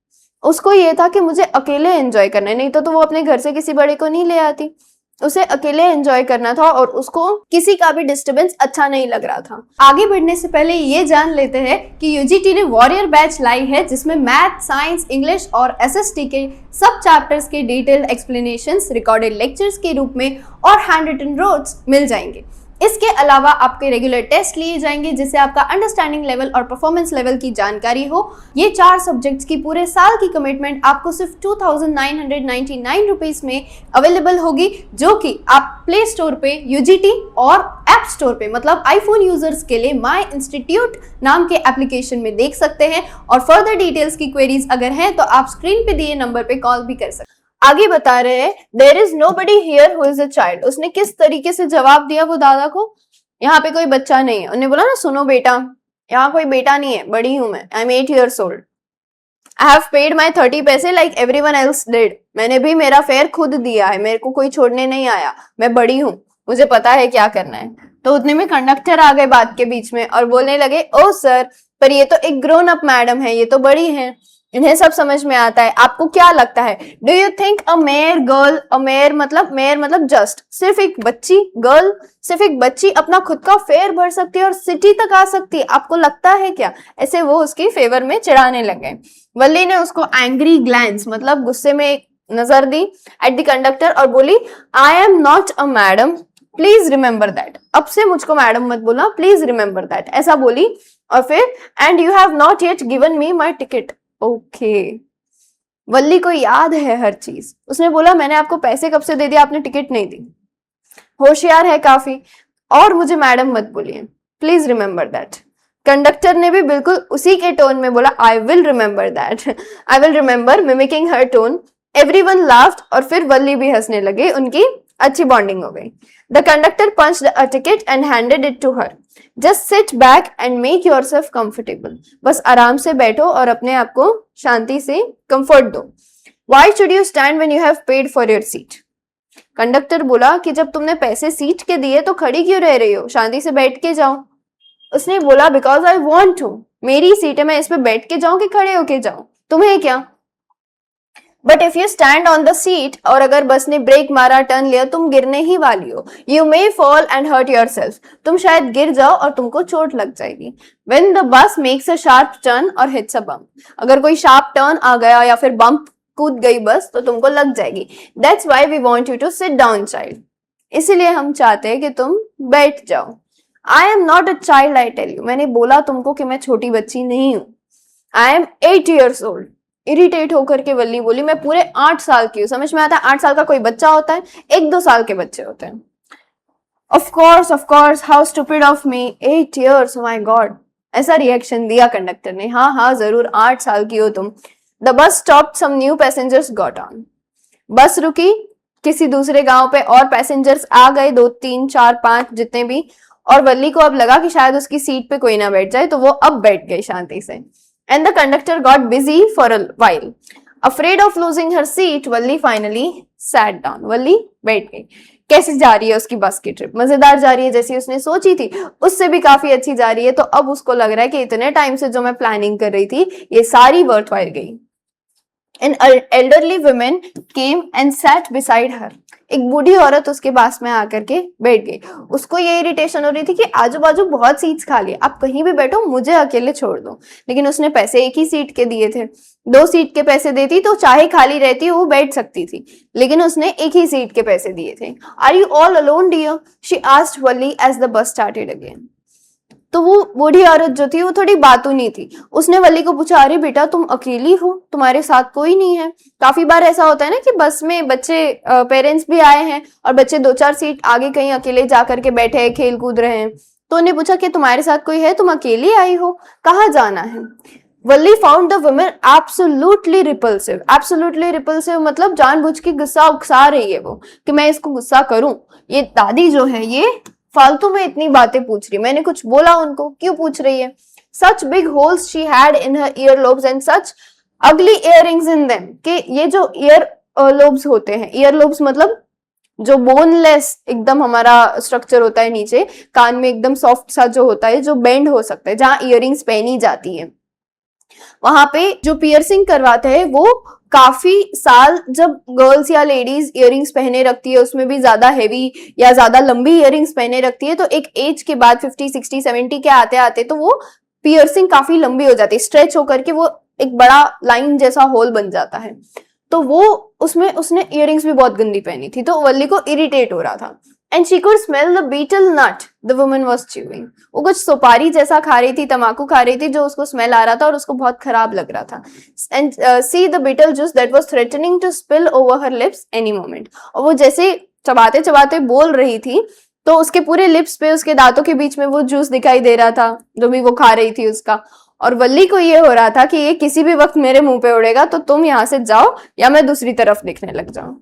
उसको ये था कि मुझे अकेले एंजॉय करना है, नहीं तो वो अपने घर से किसी बड़े को नहीं ले आती। उसे अकेले एंजॉय करना था और उसको किसी का भी डिस्टरबेंस अच्छा नहीं लग रहा था। आगे बढ़ने से पहले ये जान लेते हैं कि यूजीटी ने वॉरियर बैच लाई है, जिसमें मैथ, साइंस, इंग्लिश और एसएसटी के सब चैप्टर्स के डिटेल्ड एक्सप्लेनेशंस रिकॉर्डेड लेक्चर्स के रूप में और हैंड रिटन नोट्स मिल जाएंगे। इसके अलावा आपके रेगुलर टेस्ट लिए जाएंगे, जिससे आपका अंडरस्टैंडिंग लेवल और परफॉर्मेंस लेवल की जानकारी हो। ये 4 सब्जेक्ट्स की पूरे साल की कमिटमेंट आपको सिर्फ 2999 रुपीज में अवेलेबल होगी, जो कि आप प्ले स्टोर पे यूजीटी और ऐप स्टोर पे, मतलब आईफोन यूजर्स के लिए माई इंस्टीट्यूट नाम के एप्लीकेशन में देख सकते हैं। और फर्दर डिटेल्स की क्वेरीज अगर हैं तो आप स्क्रीन पे दिए नंबर पे कॉल भी कर सकते हैं। आगे बता रहे हैं, there is nobody here who is a child. उसने किस तरीके से जवाब दिया वो दादा को? यहाँ पे कोई बच्चा नहीं है। उन्होंने बोला ना, सुनो बेटा, यहाँ कोई बेटा नहीं है, बड़ी हूं मैं, I am 8 years old। I have paid my 30 पैसे लाइक एवरीवन एल्स डिड। मैंने भी मेरा फेयर खुद दिया है, मेरे को कोई छोड़ने नहीं आया, मैं बड़ी हूँ, मुझे पता है क्या करना है। तो उतने में कंडक्टर आ गए बात के बीच में और बोलने लगे, ओ सर, पर ये तो एक ग्रोन अप मैडम है, ये तो बड़ी है, इन्हें सब समझ में आता है। आपको क्या लगता है? Do you think a mayor girl, a mayor मतलब जस्ट सिर्फ एक बच्ची, गर्ल सिर्फ एक बच्ची अपना खुद का फेयर भर सकती है और सिटी तक आ सकती है? आपको लगता है क्या? ऐसे वो उसकी फेवर में चिढ़ाने लगे। वल्ली ने उसको एंग्री ग्लैंस मतलब गुस्से में एक नजर दी एट द कंडक्टर और बोली, आई am not a madam, please remember that. अब से मुझको मैडम मत बोला, प्लीज रिमेंबर दैट, ऐसा बोली। और फिर, and you have not yet given me my ticket. Okay, Valli को याद है हर चीज। उसने बोला, मैंने आपको पैसे कब से दे दिया, आपने टिकट नहीं दी। होशियार है काफी। और मुझे मैडम मत बोलिए, प्लीज रिमेंबर दैट। कंडक्टर ने भी बिल्कुल उसी के टोन में बोला, I will remember that, I will remember, mimicking her tone. Everyone laughed और फिर वल्ली भी हंसने लगे, उनकी अच्छी बॉन्डिंग हो गई। The conductor punched a ticket and handed it to her. Just sit back and make yourself comfortable. बस आराम से बैठो और अपने आप को शांति से कंफर्ट दो। Why should you stand when you have paid for your seat? Conductor बोला कि जब तुमने पैसे सीट के दिए तो खड़ी क्यों रह रही हो, शांति से बैठ के जाओ। उसने बोला, बिकॉज आई वॉन्ट टू, मेरी सीट है, मैं इस पे बैठ के जाऊं कि खड़े होके जाऊं, तुम्हें क्या। But if you stand on the seat, और अगर बस ने ब्रेक मारा, टर्न लिया, तुम गिरने ही वाली हो। You may fall and hurt yourself, तुम शायद गिर जाओ और तुमको चोट लग जाएगी। When the bus makes a sharp turn और हिट्स अ बम्प, अगर कोई शार्प टर्न आ गया या फिर बम्प कूद गई बस तो तुमको लग जाएगी। That's why we want you to sit down child, इसीलिए हम चाहते हैं कि तुम बैठ जाओ। I am not a child, I tell you, मैंने बोला तुमको कि मैं छोटी बच्ची नहीं हूं। I am 8 years old। Irritate होकर के वल्ली बोली, मैं पूरे 8 साल की हूँ। समझ में आता है 8 साल का कोई बच्चा होता है, 1-2 साल के बच्चे होते हैं। Of course, how stupid of me, 8 years, my God. ऐसा रिएक्शन दिया कंडक्टर ने, हाँ हाँ जरूर, 8 साल की हो तुम। The bus stopped, some new passengers got on. Bus रुकी, किसी दूसरे गांव पे और पैसेंजर्स आ गए, 2, 3, 4, 5 जितने भी। और वल्ली को अब लगा कि शायद उसकी सीट पे कोई ना बैठ जाए, तो वो अब बैठ गई शांति से। And the conductor got busy for a while. Afraid of losing her seat, Valli finally sat down. वल्ली बैठ गई। कैसे जा रही है उसकी बस की ट्रिप? मजेदार जा रही है, जैसी उसने सोची थी उससे भी काफी अच्छी जा रही है। तो अब उसको लग रहा है कि इतने टाइम से जो मैं प्लानिंग कर रही थी ये सारी वर्थ वाइल गई। An elderly woman came and sat beside her. एक बूढ़ी औरत उसके पास में आकर के बैठ गई। उसको ये इरिटेशन हो रही थी कि आजू बाजू बहुत सीट्स खाली, आप कहीं भी बैठो, मुझे अकेले छोड़ दो। लेकिन उसने पैसे एक ही सीट के दिए थे। 2 सीट के पैसे देती तो चाहे खाली रहती वो बैठ सकती थी, लेकिन उसने एक ही सीट के पैसे दिए थे। Are you all alone dear, she asked Valli as the bus started again. तो वो बूढ़ी औरत जो थी वो थोड़ी बातूनी थी। उसने वल्ली को पूछा, अरे बेटा तुम अकेली हो, तुम्हारे साथ कोई नहीं है? काफी बार ऐसा होता है ना कि बस में बच्चे, पेरेंट्स भी आए हैं और बच्चे 2-4 सीट आगे कहीं अकेले जा करके बैठे हैं, खेल कूद रहे हैं। तो उन्हें पूछा कि तुम्हारे साथ कोई है, तुम अकेली आई हो, कहाँ जाना है? Valli found the woman absolutely repulsive. Absolutely repulsive मतलब जानबूझ के गुस्सा उकसा रही है वो कि मैं इसको गुस्सा करूं। ये दादी जो है ये फालतू में इतनी बातें पूछ रही, मैंने कुछ बोला उनको, क्यों पूछ रही है? Such big holes she had in her year lobes and such अगली इयररिंग्स इन देम। कि ये जो ईयर लोब्स होते हैं, ईयर लोब्स मतलब जो बोनलेस एकदम हमारा स्ट्रक्चर होता है नीचे कान में, एकदम सॉफ्ट सा जो होता है, जो बेंड हो सकता है, जहां इयररिंग्स पहनी जाती है, वहां पे जो पियर्सिंग करवाते हैं वो काफी साल, जब गर्ल्स या लेडीज इयररिंग्स पहने रखती है, उसमें भी ज्यादा हेवी या ज्यादा लंबी इयररिंग्स पहने रखती है, तो एक एज के बाद 50, 60, 70 के आते आते तो वो पियर्सिंग काफी लंबी हो जाती है, स्ट्रेच होकर के वो एक बड़ा लाइन जैसा होल बन जाता है। तो वो उसमें उसने इयररिंग्स भी बहुत गंदी पहनी थी, तो वल्ली को इरिटेट हो रहा था। And she could smell the beetle not the woman was chewing. वो कुछ सुपारी जैसा खा रही थी, तमाकू खा रही थी, जो उसको स्मेल आ रहा था और उसको बहुत खराब लग रहा था। And see the betel juice that was threatening to spill over her lips any moment. और वो जैसे चबाते चबाते बोल रही थी तो उसके पूरे लिप्स पे, उसके दांतों के बीच में वो जूस दिखाई दे रहा था जो भी वो खा रही थी उसका। और वल्ली को ये हो रहा था कि ये किसी भी वक्त मेरे मुंह पे उड़ेगा, तो तुम यहाँ से जाओ या मैं दूसरी तरफ देखने लग जाऊं।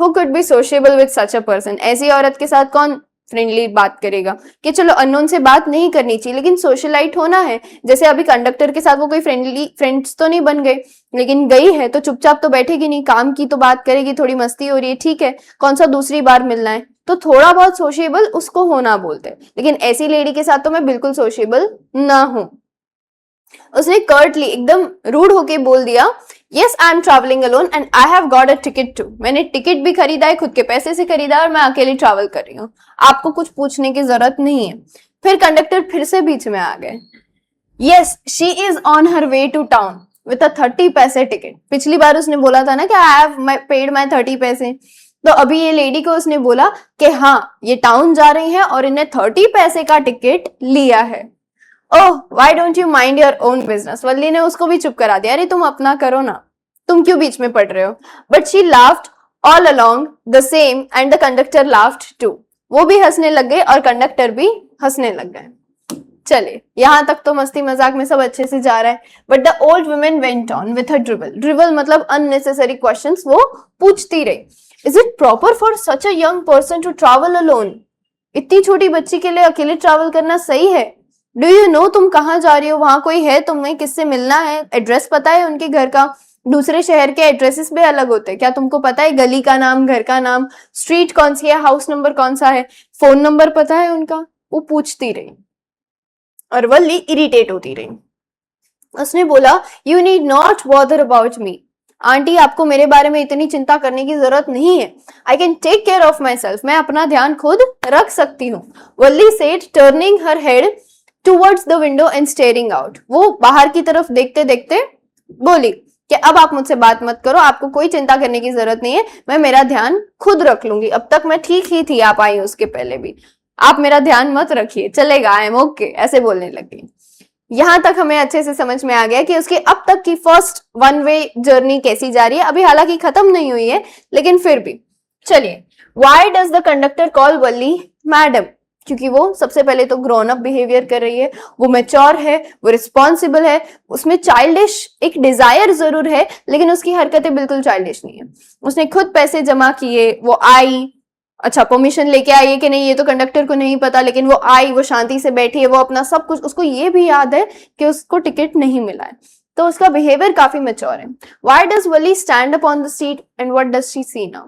Who could be sociable with such a person. ऐसी औरत के साथ कौन फ्रेंडली बात करेगा? कि चलो अननोन से बात नहीं करनी चाहिए, लेकिन सोशलाइट होना है। जैसे अभी कंडक्टर के साथ वो कोई फ्रेंड्स तो नहीं बन गए, लेकिन गई है तो चुपचाप तो बैठेगी नहीं, काम की तो बात करेगी, थोड़ी मस्ती हो रही है, ठीक है, कौन सा दूसरी बार मिलना है, तो थोड़ा बहुत सोशिएबल उसको होना बोलते हैं। लेकिन ऐसी लेडी के साथ तो मैं बिल्कुल सोशिएबल ना हूं। उसने कर्टली एकदम रूड होके बोल दिया, yes I am travelling alone and I have got a ticket too. मैंने टिकट भी खरीदा है, खुद के पैसे से खरीदा है, और मैं अकेले ट्रैवल कर रही हूँ, आपको कुछ पूछने की जरूरत नहीं है। फिर कंडक्टर फिर से बीच में आ गए। Yes she is on her way to town with a 30 पैसे टिकट। पिछली बार उसने बोला था ना कि आई हैव पेड माई 30 पैसे, तो अभी ये लेडी को उसने बोला कि हाँ ये टाउन जा रही है और इन्हें 30 पैसे का टिकट लिया है। Oh why don't you mind your own business. Valli ने उसको भी चुप करा दिया, अरे तुम अपना करो ना, तुम क्यों बीच में पड़ रहे हो? But she laughed all along the same and the conductor laughed too. वो भी हंसने लग गए और कंडक्टर भी हंसने लग गए। चले यहां तक तो मस्ती मजाक में सब अच्छे से जा रहा है। But the old women went on with her dribble. Dribble मतलब अननेसेसरी क्वेश्चंस वो पूछती रही। Is it proper for such a young person to travel alone? इतनी छोटी बच्ची के लिए अकेले ट्रैवल करना सही है? डू यू नो तुम कहाँ जा रही हो, वहां कोई है, तुम्हें किससे मिलना है, एड्रेस पता है उनके घर का? दूसरे शहर के एड्रेसेस भी अलग होते हैं, क्या तुमको पता है गली का नाम, घर का नाम, स्ट्रीट कौन सी है, हाउस नंबर कौन सा है, फोन नंबर पता है उनका? वो पूछती रही और वल्ली इरिटेट होती रही। उसने बोला, you need not bother about me. Aunty आपको मेरे बारे में इतनी चिंता करने की जरूरत नहीं है। I can take care of myself. मैं अपना ध्यान खुद रख सकती हूँ। Valli said turning her head towards the window and staring out. वो बाहर की तरफ देखते देखते बोली कि अब आप मुझसे बात मत करो, आपको कोई चिंता करने की जरूरत नहीं है, मैं मेरा ध्यान खुद रख लूंगी। अब तक मैं ठीक ही थी, आप आई उसके पहले भी, आप मेरा ध्यान मत रखिए, चलेगा, आई एम ओके, ऐसे बोलने लगी। यहां तक हमें अच्छे से समझ में आ गया कि उसकी अब तक की फर्स्ट वन वे जर्नी कैसी जा रही है। अभी हालांकि खत्म नहीं हुई है, लेकिन फिर भी चलिए। Why does the conductor call Valli madam? क्योंकि वो सबसे पहले तो ग्रोन अप बिहेवियर कर रही है, वो मैच्योर है, वो रिस्पॉन्सिबल है, उसमें चाइल्डिश एक डिजायर जरूर है, लेकिन उसकी हरकतें बिल्कुल चाइल्डिश नहीं है। उसने खुद पैसे जमा किए, वो आई, अच्छा परमिशन लेके आई है कि नहीं ये तो कंडक्टर को नहीं पता, लेकिन वो आई, वो शांति से बैठी है, वो अपना सब कुछ, उसको ये भी याद है कि उसको टिकट नहीं मिला है, तो उसका बिहेवियर काफी मैच्योर है। Why does Valli stand up on the seat and what does she see now?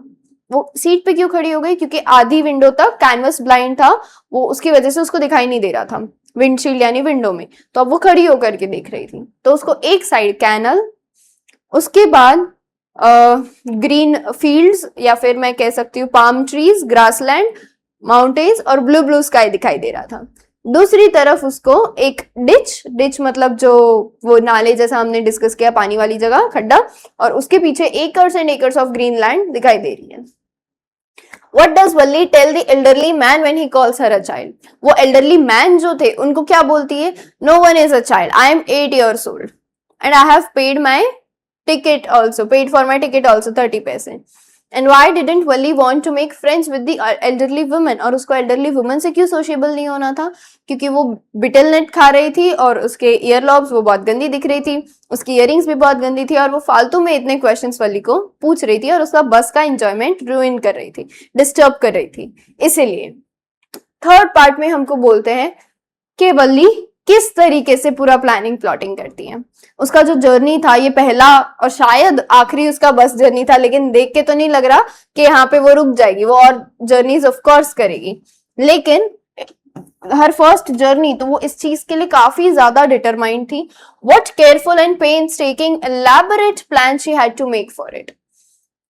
वो सीट पे क्यों खड़ी हो गई? क्योंकि आधी विंडो तक कैनवस ब्लाइंड था, वो उसकी वजह से उसको दिखाई नहीं दे रहा था विंडशील्ड यानी विंडो में, तो अब वो खड़ी होकर के देख रही थी, तो उसको एक साइड कैनल उसके बाद ग्रीन फील्ड्स या फिर मैं कह सकती हूँ पाम ट्रीज, ग्रासलैंड, माउंटेन्स और ब्लू ब्लू स्काई दिखाई दे रहा था। दूसरी तरफ उसको एक डिच मतलब जो वो नाले जैसा हमने डिस्कस किया, पानी वाली जगह, खड्डा, और उसके पीछे acres and acres of green land दिखाई दे रही है। What does Valli tell the elderly man when he calls her a child? वो elderly man जो थे उनको क्या बोलती है? No one is a child. I am 8 years old and I have paid my ticket also, paid for my ticket also 30 पैसे. And why didn't Valli want to make friends with the elderly woman? और उसको elderly woman से क्यों sociable नहीं होना था? क्योंकि वो बिटल नेट खा रही थी और उसके ईयरलॉब्स वो बहुत गंदी दिख रही थी, उसकी इयरिंग्स भी बहुत गंदी थी और वो फालतू में इतने क्वेश्चंस वल्ली को पूछ रही थी और उसका बस का एंजॉयमेंट रूइन कर रही थी, डिस्टर्ब कर रही थी। इसीलिए थर्ड पार्ट में हमको बोलते हैं कि वल्ली किस तरीके से पूरा प्लानिंग प्लॉटिंग करती है। उसका जो जर्नी था ये पहला और शायद आखिरी उसका बस जर्नी था, लेकिन देख के तो नहीं लग रहा कि यहाँ पे वो रुक जाएगी, वो और जर्नीज ऑफ कोर्स करेगी। लेकिन हर फर्स्ट जर्नी तो वो इस चीज के लिए काफी ज्यादा डिटरमाइंड थी। What careful and painstaking elaborate plan she had to make for it.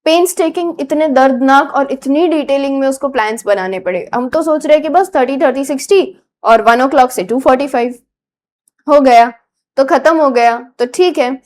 Painstaking, इतने दर्दनाक और इतनी डिटेलिंग में उसको प्लान्स बनाने पड़े। हम तो सोच रहे कि बस 30-30-60 और 1 o'clock से 2:45 हो गया तो खत्म हो गया, तो ठीक है,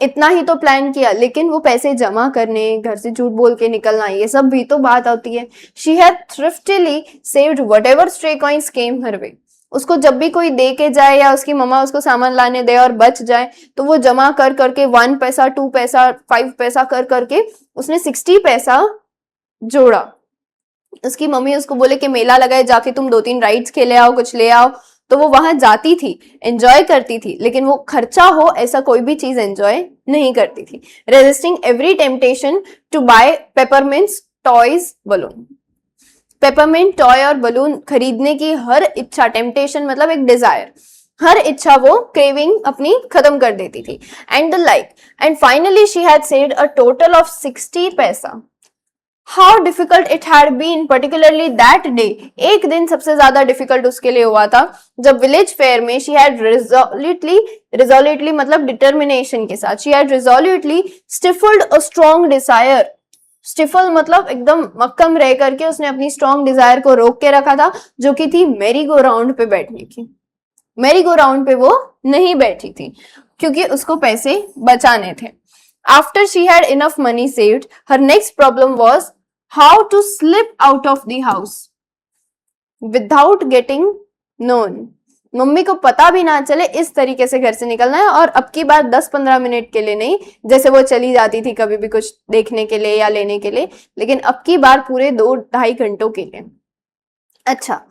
इतना ही तो प्लान किया। लेकिन वो पैसे जमा करने, घर से झूठ बोल के निकलना, ये सब भी तो बात आती है। She had thriftily saved whatever stray coins came her way. उसको जब भी कोई दे के जाए या उसकी मम्मा उसको सामान लाने दे और बच जाए तो वो जमा कर करके 1 पैसा, 2 पैसा, 5 पैसा कर करके उसने 60 पैसा जोड़ा। उसकी मम्मी उसको बोले कि मेला लगाए, जाके तुम 2-3 राइड्स खेले आओ, कुछ ले आओ, तो वो वहां जाती थी, एंजॉय करती थी। लेकिन वो खर्चा हो ऐसा कोई भी चीज एंजॉय नहीं करती थी। Resisting every temptation to buy peppermints, toys, balloon. Peppermint, toy और बलून खरीदने की हर इच्छा, टेम्पटेशन मतलब एक डिजायर, हर इच्छा वो क्रेविंग अपनी खत्म कर देती थी। And the like, and finally she had saved a total of 60 paisa. How difficult it had been, particularly that day. एक दिन सबसे ज्यादा डिफिकल्ट उसके लिए हुआ था जब विलेज फेयर में शी हैड रिजोल्यूटली मतलब डिटर्मिनेशन के साथ, she had resolutely stifled a strong desire. Stifle मतलब एकदम मक्कम रह करके उसने अपनी स्ट्रॉन्ग डिजायर को रोक के रखा था, जो कि थी मेरी गो राउंड पे बैठने की। मेरी गो राउंड पे वो नहीं बैठी थी क्योंकि उसको पैसे बचाने थे। After she had enough money saved, her next problem was how to slip out of the house without getting known. Mummy को पता भी ना चले इस तरीके से घर से निकलना है, और अब की बार 10-15 मिनट के लिए नहीं, जैसे वो चली जाती थी कभी भी कुछ देखने के लिए या लेने के लिए, लेकिन अब की बार पूरे 2-2.5 घंटों के लिए। अच्छा,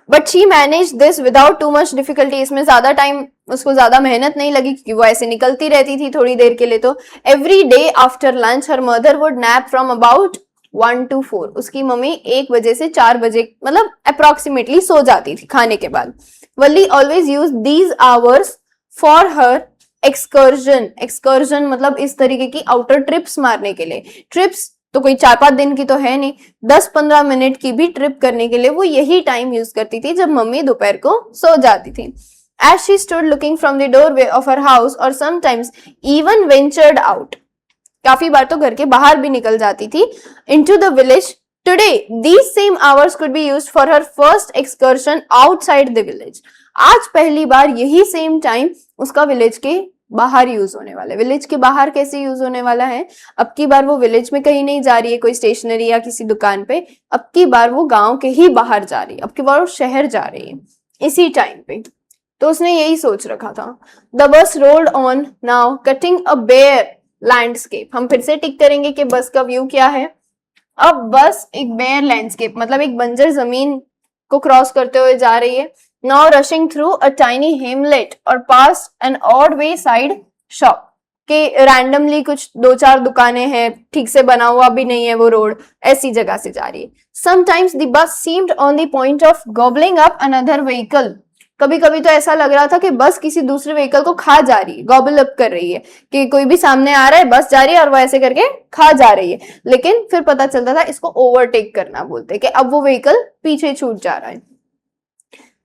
but she manage this without too much difficulty. इसमें ज्यादा टाइम उसको ज्यादा मेहनत नहीं लगी क्योंकि वो ऐसे निकलती रहती थी थोड़ी देर के लिए। तो every day after lunch her mother would nap from about 1 to 4। उसकी मम्मी 1 बजे से 4 बजे मतलब अप्रोक्सीमेटली सो जाती थी खाने के बाद। Valli always use these hours for her excursion. Excursion मतलब इस तरीके की आउटर ट्रिप्स मारने के लिए। ट्रिप्स तो कोई 4-5 दिन की तो है नहीं, 10-15 मिनट की भी ट्रिप करने के लिए वो यही टाइम यूज करती थी जब मम्मी दोपहर को सो जाती थी। As she stood looking from the doorway of her house or sometimes even ventured out, काफी बार तो घर के बाहर भी निकल जाती थी, into the village. Today these same hours could be used for her first excursion outside the village. आज पहली बार यही सेम टाइम उसका विलेज के बाहर यूज होने वाला है। विलेज के बाहर कैसे यूज होने वाला है? अब की बार वो विलेज में कहीं नहीं जा रही है कोई स्टेशनरी या किसी दुकान पे, अब की बार वो गांव के ही बाहर जा रही है, अब की बार वो शहर जा रही है इसी टाइम पे। तो उसने यही सोच रखा था। The bus rolled on now cutting a bare landscape. हम फिर से टिक करेंगे कि बस का व्यू क्या है। अब बस एक बेयर लैंडस्केप मतलब एक बंजर जमीन को क्रॉस करते हुए जा रही है। Now rushing through a tiny hamlet और pass an odd wayside shop के रैंडमली कुछ 2-4 दुकानें हैं, ठीक से बना हुआ भी नहीं है वो रोड, ऐसी जगह से जा रही है। Sometimes the bus seemed on the point of gobbling up another vehicle. कभी कभी तो ऐसा लग रहा था कि बस किसी दूसरे व्हीकल को खा जा रही है, गॉबल अप कर रही है, कि कोई भी सामने आ रहा है, बस जा रही है और वो ऐसे करके खा जा रही है। लेकिन फिर पता चलता था इसको ओवरटेक करना बोलते हैं कि अब वो व्हीकल पीछे छूट जा रहा है।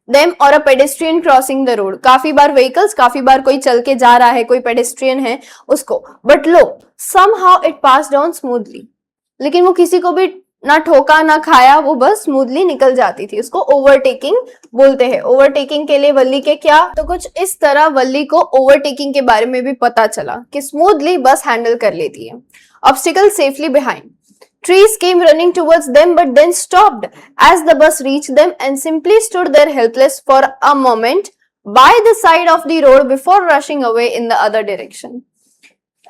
them or a pedestrian crossing the road. काफी बार vehicles, काफी बार कोई चल के जा रहा है, कोई pedestrian है उसको, but low somehow it passed on smoothly. लेकिन वो किसी को भी ना ठोका ना खाया, वो बस स्मूथली निकल जाती थी। उसको ओवरटेकिंग बोलते हैं। ओवरटेकिंग के लिए वल्ली के क्या, तो कुछ इस तरह वल्ली को ओवरटेकिंग के बारे में भी पता चला कि स्मूथली बस हैंडल कर लेती है। Obstacle safely behind, trees came running towards them but then stopped as the bus reached them and simply stood there helpless for a moment by the side of the road before rushing away in the other direction.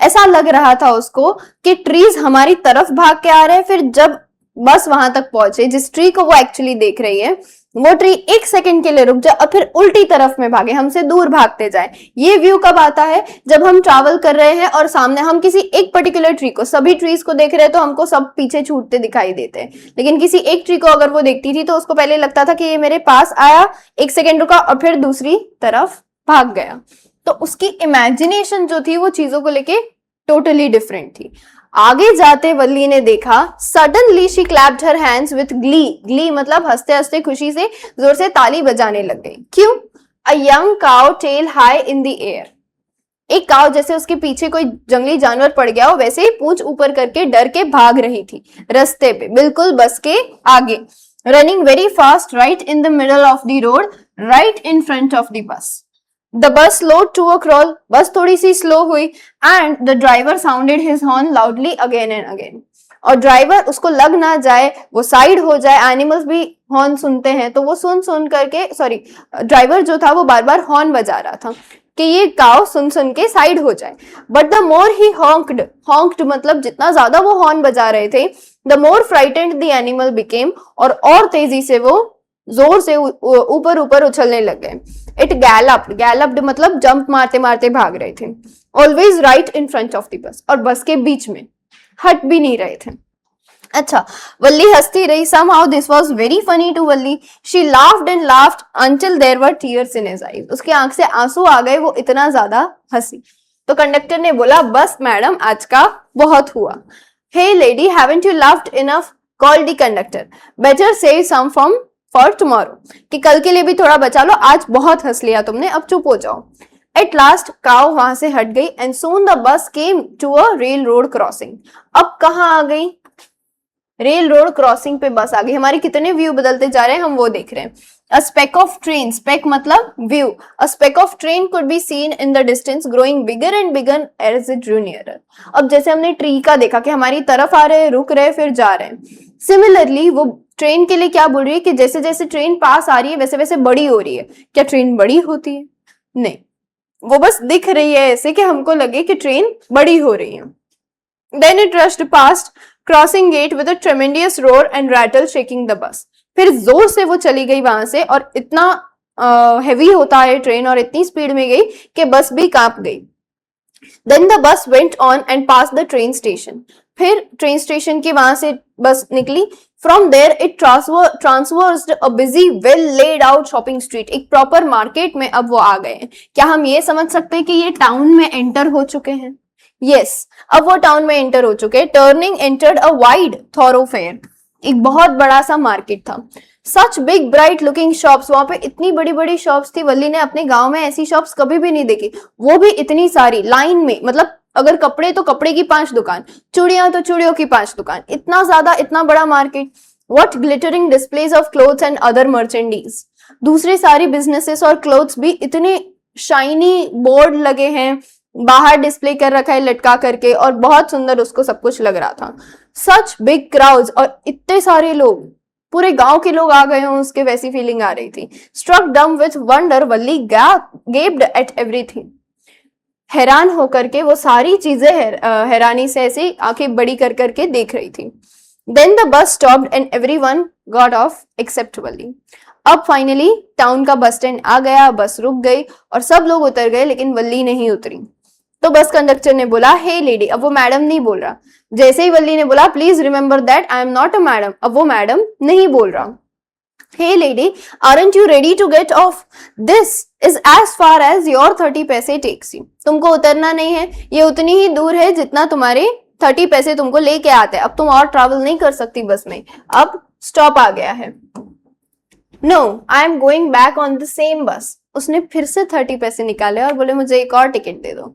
ऐसा लग रहा था उसको कि trees हमारी तरफ भाग के आ रहे हैं, फिर जब बस वहां तक पहुंचे, जिस ट्री को वो एक्चुअली देख रही है, वो ट्री एक सेकंड के लिए रुक जाए और फिर उल्टी तरफ में भागे, हमसे दूर भागते जाए। ये व्यू कब आता है, जब हम ट्रैवल कर रहे हैं और सामने हम किसी एक पर्टिकुलर ट्री को, सभी ट्रीज को देख रहे हैं तो हमको सब पीछे छूटते दिखाई देते हैं, लेकिन किसी एक ट्री को अगर वो देखती थी तो उसको पहले लगता था कि ये मेरे पास आया, एक सेकेंड रुका और फिर दूसरी तरफ भाग गया। तो उसकी इमेजिनेशन जो थी वो चीजों को लेके टोटली डिफरेंट थी। आगे जाते वल्ली ने देखा, suddenly she clapped her hands with Glee, Glee मतलब हंसते हंसते खुशी से जोर से ताली बजाने लग गई। क्यों? A young cow tail high in the air, एक काउ जैसे उसके पीछे कोई जंगली जानवर पड़ गया हो वैसे ही पूंछ ऊपर करके डर के भाग रही थी रास्ते पे, बिल्कुल बस के आगे। Running very fast right in the middle of the road, right in front of the बस। The bus slowed to a crawl, बस थोड़ी सी स्लो हुई and the driver sounded his horn loudly again and again. और driver उसको लग ना जाए, वो साइड हो जाए, एनिमल्स भी हॉर्न सुनते हैं तो वो सुन करके, सॉरी ड्राइवर जो था वो बार बार हॉर्न बजा रहा था कि ये काव सुन के साइड हो जाए। बट द मोर ही हॉन्क्ड मतलब जितना ज्यादा वो हॉर्न बजा रहे थे, the more frightened the animal became, और तेजी से वो जोर से ऊपर ऊपर उछलने लग गए। इट गैलप्ड मतलब जंप मारते मारते भाग रहे थे। Always right in front of the बस, और बस के बीच में, हट भी नहीं रहे थे। अच्छा, वल्ली हंसती रही। somehow this was very funny to Valli, she laughed and laughed until there were tears in his eyes. उसकी आंख से आंसू आ गए, वो इतना ज्यादा हंसी। तो कंडक्टर ने बोला, बस मैडम आज का बहुत हुआ। Hey lady, haven't you laughed enough? called the conductor. Better save some for tomorrow. कि कल के लिए भी थोड़ा बचा लो, आज बहुत हंस लिया तुमने, अब चुप हो जाओ। At last काव वहां से हट गई and soon the bus came to a railroad crossing. अब कहाँ आ गई? रेल रोड क्रॉसिंग पे बस आ गई। हमारे कितने व्यू बदलते जा रहे हैं हम वो देख रहे हैं। A speck of train, speck मतलब view, a speck of train could be seen in the distance growing bigger and bigger as it drew nearer. अब जैसे हमने ट्री का देखा कि हमारी तरफ आ रहे हैं, रुक रहे, फिर जा रहे हैं, सिमिलरली वो ट्रेन के लिए क्या बोल रही है कि जैसे जैसे ट्रेन पास आ रही है वैसे वैसे बड़ी हो रही है। क्या ट्रेन बड़ी होती है? नहीं, वो बस दिख रही है ऐसे कि हमको लगे कि ट्रेन बड़ी हो रही है। Then it rushed past crossing gate with a tremendous roar and rattle shaking the bus. फिर जोर से वो चली गई वहां से, और इतना हेवी होता है ट्रेन और इतनी स्पीड में गई कि बस भी कांप गई। Then the bus went on and passed the train station. फिर ट्रेन स्टेशन के वहां से बस निकली। From there it traversed a busy, well laid out shopping street. एक प्रॉपर मार्केट में अब वो आ गए हैं। क्या हम ये समझ सकते हैं कि ये टाउन में एंटर हो चुके हैं? Yes, अब वो टाउन में एंटर हो चुके हैं। टर्निंग एंटर्ड अ वाइड थॉरोफेयर, एक बहुत बड़ा सा मार्केट था। Such big bright looking shops, वहां पे इतनी बड़ी बड़ी शॉप्स थी। वल्ली ने अपने गांव में ऐसी शॉप्स कभी भी नहीं देखी, वो भी इतनी सारी लाइन में। मतलब अगर कपड़े तो कपड़े की 5 दुकान, चूड़ियां तो चूड़ियों की 5 दुकान, इतना ज्यादा, इतना बड़ा market. What glittering displays of clothes and other merchandise, दूसरे सारी बिजनेसेस और क्लोथ्स भी इतने शाइनी बोर्ड लगे हैं, बाहर डिस्प्ले कर रखा है लटका करके, और बहुत सुंदर उसको सब कुछ लग रहा था। सच बिग क्राउड्स, और इतने सारे लोग, पूरे गांव के लोग आ गए हों उसके, वैसी फीलिंग आ रही थी। स्ट्रक डम with wonder Valli gaped at everything, हैरान होकर के वो सारी चीजें हैरानी से ऐसी आंखें बड़ी कर करके देख रही थी। Then the bus stopped and everyone got off except Valli. अब फाइनली टाउन का बस स्टैंड आ गया, बस रुक गई और सब लोग उतर गए, लेकिन वल्ली नहीं उतरी। तो बस कंडक्टर ने बोला, हे लेडी, अब वो मैडम नहीं बोल रहा। जैसे ही वल्ली ने बोला, please remember that I am not a madam, अब वो मैडम नहीं बोल रहा। हे lady, aren't you ready to get off? This is as far as your 30 पैसे takes you. तुमको उतरना नहीं है, ये उतनी ही दूर है जितना तुम्हारे 30 पैसे तुमको लेके आते हैं। अब तुम और ट्रैवल नहीं कर सकती बस में, अब स्टॉप आ गया है। No, I am going back on the same bus. उसने फिर से 30 पैसे निकाले और बोले मुझे एक और टिकट दे दो।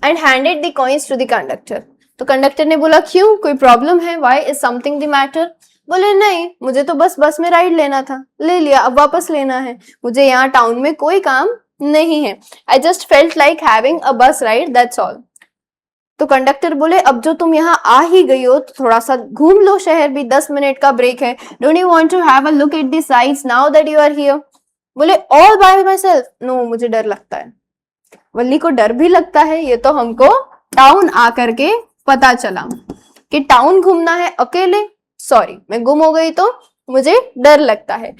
And handed the coins to the conductor. तो कंडक्टर ने बोला क्यों, कोई प्रॉब्लम है, why is something the matter? बोले नहीं, मुझे तो बस बस में राइड लेना था, ले लिया, अब वापस लेना है, मुझे यहाँ टाउन में कोई काम नहीं है। I just felt like having a बस राइड, दैट्स ऑल। तो कंडक्टर बोले अब जो तुम यहाँ आ ही गई हो तो थोड़ा सा घूम लो शहर भी, 10 मिनट का ब्रेक है। Don't you want to have a look at the sights now that you are here? बोले all by myself. No, मुझे डर लगता है। वल्ली को डर भी लगता है, ये तो हमको टाउन आकर के पता चला कि टाउन घूमना है अकेले, सॉरी मैं गुम हो गई तो मुझे डर लगता है।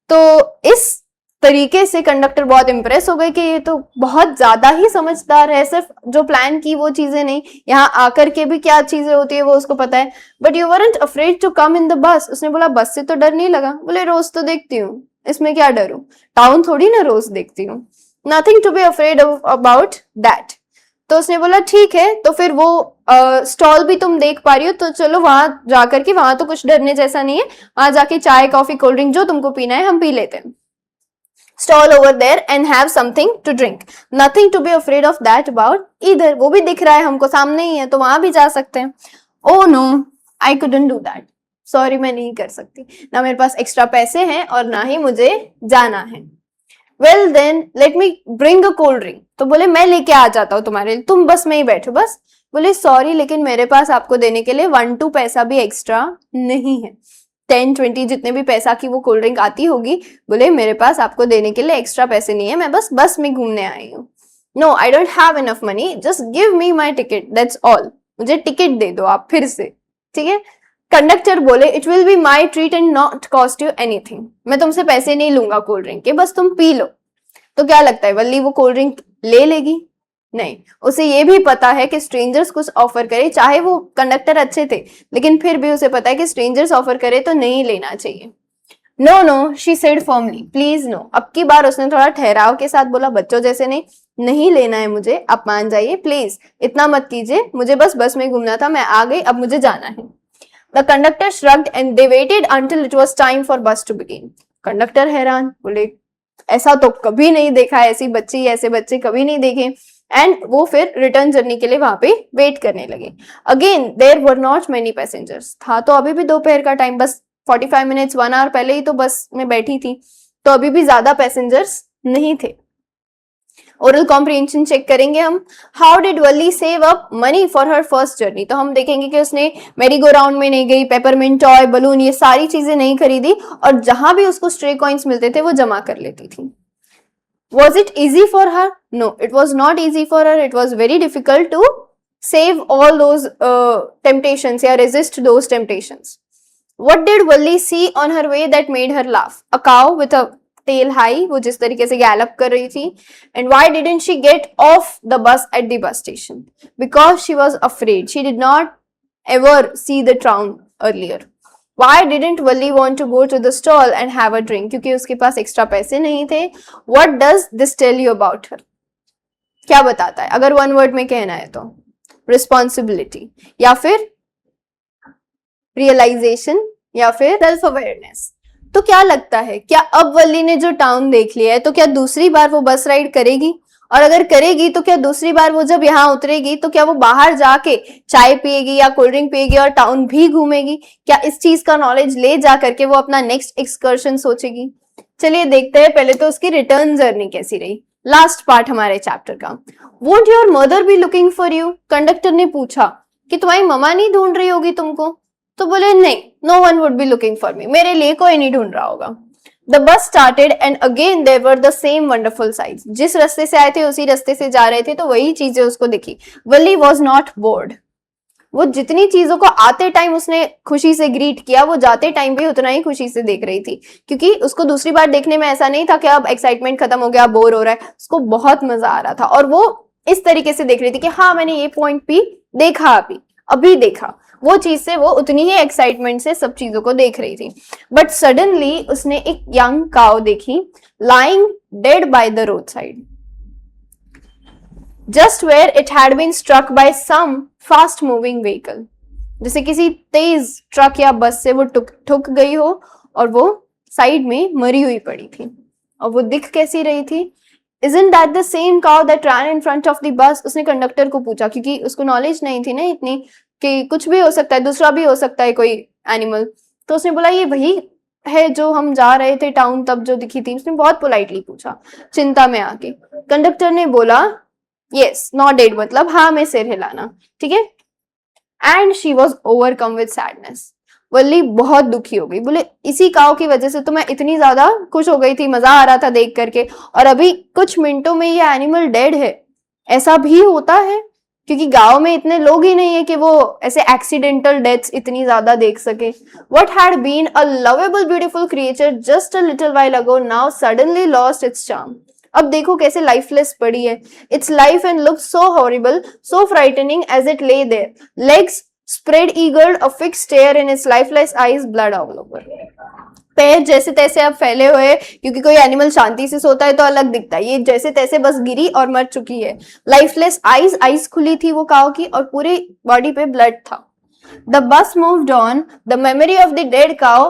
तो इस तरीके से कंडक्टर बहुत इंप्रेस हो गए कि ये तो बहुत ज्यादा ही समझदार है, सिर्फ जो प्लान की वो चीजें नहीं, यहाँ आकर के भी क्या चीजें होती है वो उसको पता है। But you weren't afraid to come in the bus? उसने बोला बस से तो डर नहीं लगा। बोले रोज तो देखती हूँ, इसमें क्या डर हूँ, टाउन थोड़ी ना रोज देखती हूँ, nothing to be afraid about that. तो उसने बोला ठीक है, तो फिर वो स्टॉल भी तुम देख पा रही हो तो चलो वहां जाकर के, वहां तो कुछ डरने जैसा नहीं है, वहां जाके चाय कॉफी कोल्ड ड्रिंक जो तुमको पीना है हम पी लेते हैं। Stall over there and have something to drink, nothing to be afraid of that about इधर, वो भी दिख रहा है हमको, सामने ही है तो वहां भी जा सकते हैं। Oh no, I couldn't do that, sorry मैं नहीं कर सकती, ना मेरे पास एक्स्ट्रा पैसे हैं और ना ही मुझे जाना है। Well then let me bring a cold drink. तो बोले मैं लेके आ जाता हूँ तुम्हारे लिए, तुम बस में ही बैठो बस। बोले सॉरी लेकिन मेरे पास आपको देने के लिए 1-2 पैसा भी एक्स्ट्रा नहीं है, 10-20 जितने भी पैसा की वो कोल्ड ड्रिंक आती होगी, बोले मेरे पास आपको देने के लिए एक्स्ट्रा पैसे नहीं है, मैं बस में घूमने आई हूँ। No, I don't have enough money, just give me my ticket, that's all, मुझे टिकट दे दो आप फिर से, ठीक है। कंडक्टर बोले it will be my treat and not cost you anything, मैं तुमसे पैसे नहीं लूंगा कोल्ड ड्रिंक के, बस तुम पी लो। तो क्या लगता है वल्ली वो कोल्ड ड्रिंक ले लेगी? नहीं, उसे ये भी पता है कि स्ट्रेंजर्स कुछ ऑफर करे, चाहे वो कंडक्टर अच्छे थे लेकिन फिर भी उसे पता है कि स्ट्रेंजर्स ऑफर करे तो नहीं लेना चाहिए। No no, she said formally, please no. अब की बार उसने थोड़ा ठहराव के साथ बोला, बच्चों जैसे नहीं, नहीं लेना है मुझे, आप मान जाइए प्लीज, इतना मत कीजिए, मुझे बस में घूमना था, मैं आ गई, अब मुझे जाना है। The conductor shrugged and they waited until it was time for बस टू बिगिन। कंडक्टर हैरान, बोले ऐसा तो कभी नहीं देखा, ऐसी बच्ची, ऐसे बच्चे कभी नहीं देखे। एंड वो फिर रिटर्न जर्नी के लिए वहां पे वेट करने लगे। Again there were not many passengers, था तो अभी भी दोपहर का टाइम, बस 45 मिनट्स 1 आवर पहले ही तो बस में बैठी थी, तो अभी भी ज्यादा पैसेंजर्स नहीं थे। ओरल कॉम्प्रिहेंशन चेक करेंगे हम। How did Valli save up money for her first journey? तो हम देखेंगे कि उसने मेरी गो राउंड में नहीं गई, पेपरमिंट टॉय, बलून, ये सारी चीजें नहीं खरीदी, और जहां भी उसको स्ट्रे कॉइन्स मिलते थे वो जमा कर लेती थी। Was it easy for her? No, it was not easy for her. It was very difficult to save all those temptations, या resist those temptations. What did Valli see on her way that made her laugh? A cow with a tail high, वो जिस तरीके से Gallup कर रही थी। And why didn't she get off the bus at the bus station? Because she was afraid. She did not ever see the town earlier. Why didn't Valli want to go to the stall and have a drink? क्योंकि उसके पास extra पैसे नहीं थे। What does this tell you about her? क्या बताता है अगर one word में कहना है तो? रिस्पॉन्सिबिलिटी, या फिर रियलाइजेशन, या फिर सेल्फ अवेयरनेस। तो क्या लगता है, क्या अब वल्ली ने जो टाउन देख लिया है तो क्या दूसरी बार वो बस राइड करेगी? और अगर करेगी तो क्या दूसरी बार वो जब यहाँ उतरेगी तो क्या वो बाहर जाके चाय पिएगी या कोल्ड ड्रिंक पिएगी और टाउन भी घूमेगी? क्या इस चीज का नॉलेज ले जा करके वो अपना नेक्स्ट एक्सकर्शन सोचेगी? चलिए देखते हैं पहले तो उसकी रिटर्न जर्नी कैसी रही। लास्ट पार्ट हमारे चैप्टर का। Won't your mother B looking for you? Conductor ने पूछा कि तुम्हारी मम्मा नहीं ढूंढ रही होगी तुमको? तो बोले नहीं, no one would be looking for me, मेरे लिए कोई नहीं ढूंढ रहा होगा। The bus started and again there were the same wonderful sights. जिस रास्ते से आए थे उसी रास्ते से जा रहे थे तो वही चीजें उसको दिखी। Valli was not bored. वो जितनी चीजों को आते टाइम उसने खुशी से ग्रीट किया, वो जाते टाइम भी उतना ही खुशी से देख रही थी, क्योंकि उसको दूसरी बार देखने में ऐसा नहीं था कि अब एक्साइटमेंट खत्म हो गया, बोर हो रहा है, उसको बहुत मजा आ रहा था। और वो इस तरीके से देख रही थी कि हाँ मैंने ये पॉइंट भी देखा, अभी देखा, वो चीज से वो उतनी ही एक्साइटमेंट से सब चीजों को देख रही थी। बट सडनली उसने एक यंग काउ देखी, lying dead by the road side, just where it had been struck by some fast moving vehicle. जैसे किसी तेज ट्रक या बस से वो ठुक गई हो और वो साइड में मरी हुई पड़ी थी। और वो दिख कैसी रही थी? Isn't that the same cow that ran in front of the bus? उसने कंडक्टर को पूछा, क्योंकि उसको नॉलेज नहीं थी ना इतनी कि कुछ भी हो सकता है, दूसरा भी हो सकता है कोई एनिमल। तो उसने बोला ये वही है जो हम जा रहे थे टाउन तब जो दिखी थी। उसने बहुत पोलाइटली पूछा, चिंता में आके। कंडक्टर ने बोला यस, नॉडेड, मतलब हाँ में सिर हिलाना, ठीक है। And she was overcome with sadness. Valli बहुत दुखी हो गई, बोले इसी काव की वजह से तो मैं इतनी ज्यादा खुश हो गई थी, मजा आ रहा था देख करके, और अभी कुछ मिनटों में ये एनिमल डेड है। ऐसा भी होता है, क्योंकि गांव में इतने लोग ही नहीं है कि वो ऐसे एक्सीडेंटल डेथ्स इतनी ज्यादा देख सके। What had been a lovable beautiful creature just a little while ago now suddenly lost its charm. अब देखो कैसे लाइफलेस पड़ी है। Its life and looked so horrible, so frightening as it lay there. Legs spread eagled, a fixed stare in its lifeless eyes, blood all over. पैर जैसे तैसे अब फैले हुए, क्योंकि कोई एनिमल शांति से सोता है तो अलग दिखता है, ये जैसे तैसे बस गिरी और मर चुकी है। लाइफलेस आईज, आईज खुली थी वो काव की, और पूरे बॉडी पे ब्लड था। The bus moved on, the memory of the dead cow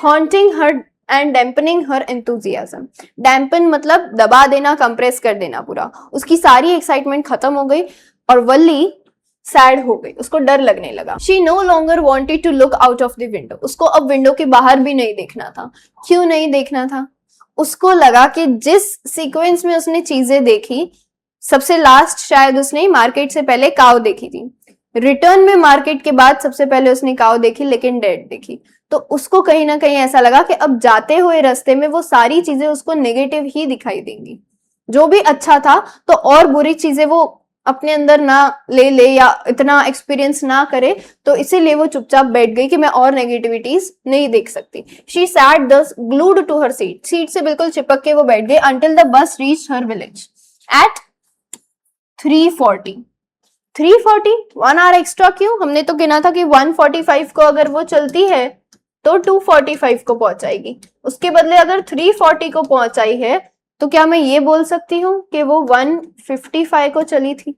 haunting her and dampening her enthusiasm. Dampen मतलब दबा देना, कंप्रेस कर देना पूरा। उसकी सारी एक्साइटमेंट खत्म हो गई और वल्ली सैड हो गई, उसको डर लगने लगा। She no longer wanted to look out of the window. उसको अब विंडो के बाहर भी नहीं देखना था। क्यों नहीं देखना था? उसको लगा कि जिस सीक्वेंस में उसने चीजें देखी, सबसे लास्ट शायद उसने मार्केट से पहले काव देखी थी, रिटर्न में मार्केट के बाद सबसे पहले उसने काव देखी, लेकिन डेड देखी। तो उसको कहीं ना कहीं ऐसा लगा कि अब जाते हुए रास्ते में वो सारी चीजें उसको नेगेटिव ही दिखाई देंगी। जो भी अच्छा था तो और बुरी चीजें वो अपने अंदर ना ले या इतना एक्सपीरियंस ना करे, तो इसीलिए वो चुपचाप बैठ गई कि मैं और नेगेटिविटीज नहीं देख सकती। She sat thus glued to her seat. Seat से बिल्कुल चिपक के वो बैठ गई until the bus reached her village at 3:40। 3:40, 1 hour extra क्यों? हमने तो गिना था कि 1:45 को अगर वो चलती है तो 2:45 को पहुंचाएगी। उसके बदले अगर 3:40 को पहुंचाई है, तो क्या मैं ये बोल सकती हूँ कि वो 1:55 को चली थी?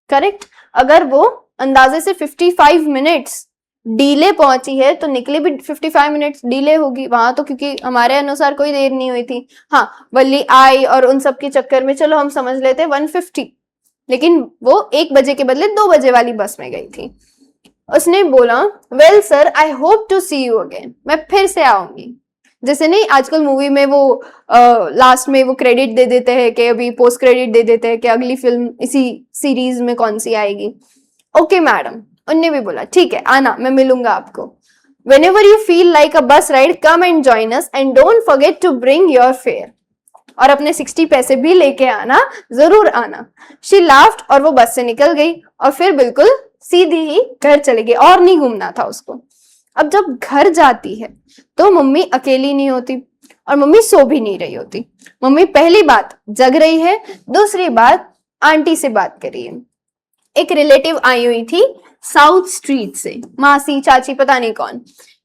करेक्ट। अगर वो अंदाजे से 55 मिनट्स डीले पहुंची है तो निकली भी 55 मिनट्स डीले होगी वहां तो, क्योंकि हमारे अनुसार कोई देर नहीं हुई थी। हाँ, वल्ली आई और उन सब के चक्कर में चलो हम समझ लेते 1:50, लेकिन वो 1 बजे के बदले 2 बजे वाली बस में गई थी। उसने बोला well sir, I hope to see you again. मैं फिर से आऊंगी। जैसे नहीं आजकल मूवी में वो लास्ट में वो क्रेडिट दे देते हैं कि अभी पोस्ट क्रेडिट दे देते हैं कि अगली फिल्म इसी सीरीज में कौन सी आएगी। Okay madam. उनने भी बोला ठीक है, आना, मैं मिलूंगा आपको। Whenever you feel like a bus ride, come and join us and don't forget to bring your fare. और अपने 60 पैसे भी लेके आना, जरूर आना। She laughed और वो बस से निकल गई और फिर बिल्कुल सीधी ही घर चली गई और नहीं घूमना था उसको। अब जब घर जाती है तो मम्मी अकेली नहीं होती और मम्मी सो भी नहीं रही होती। मम्मी पहली बात जग रही है, दूसरी बात आंटी से बात कर रही है। एक रिलेटिव आई हुई थी साउथ स्ट्रीट से, मासी चाची पता नहीं कौन।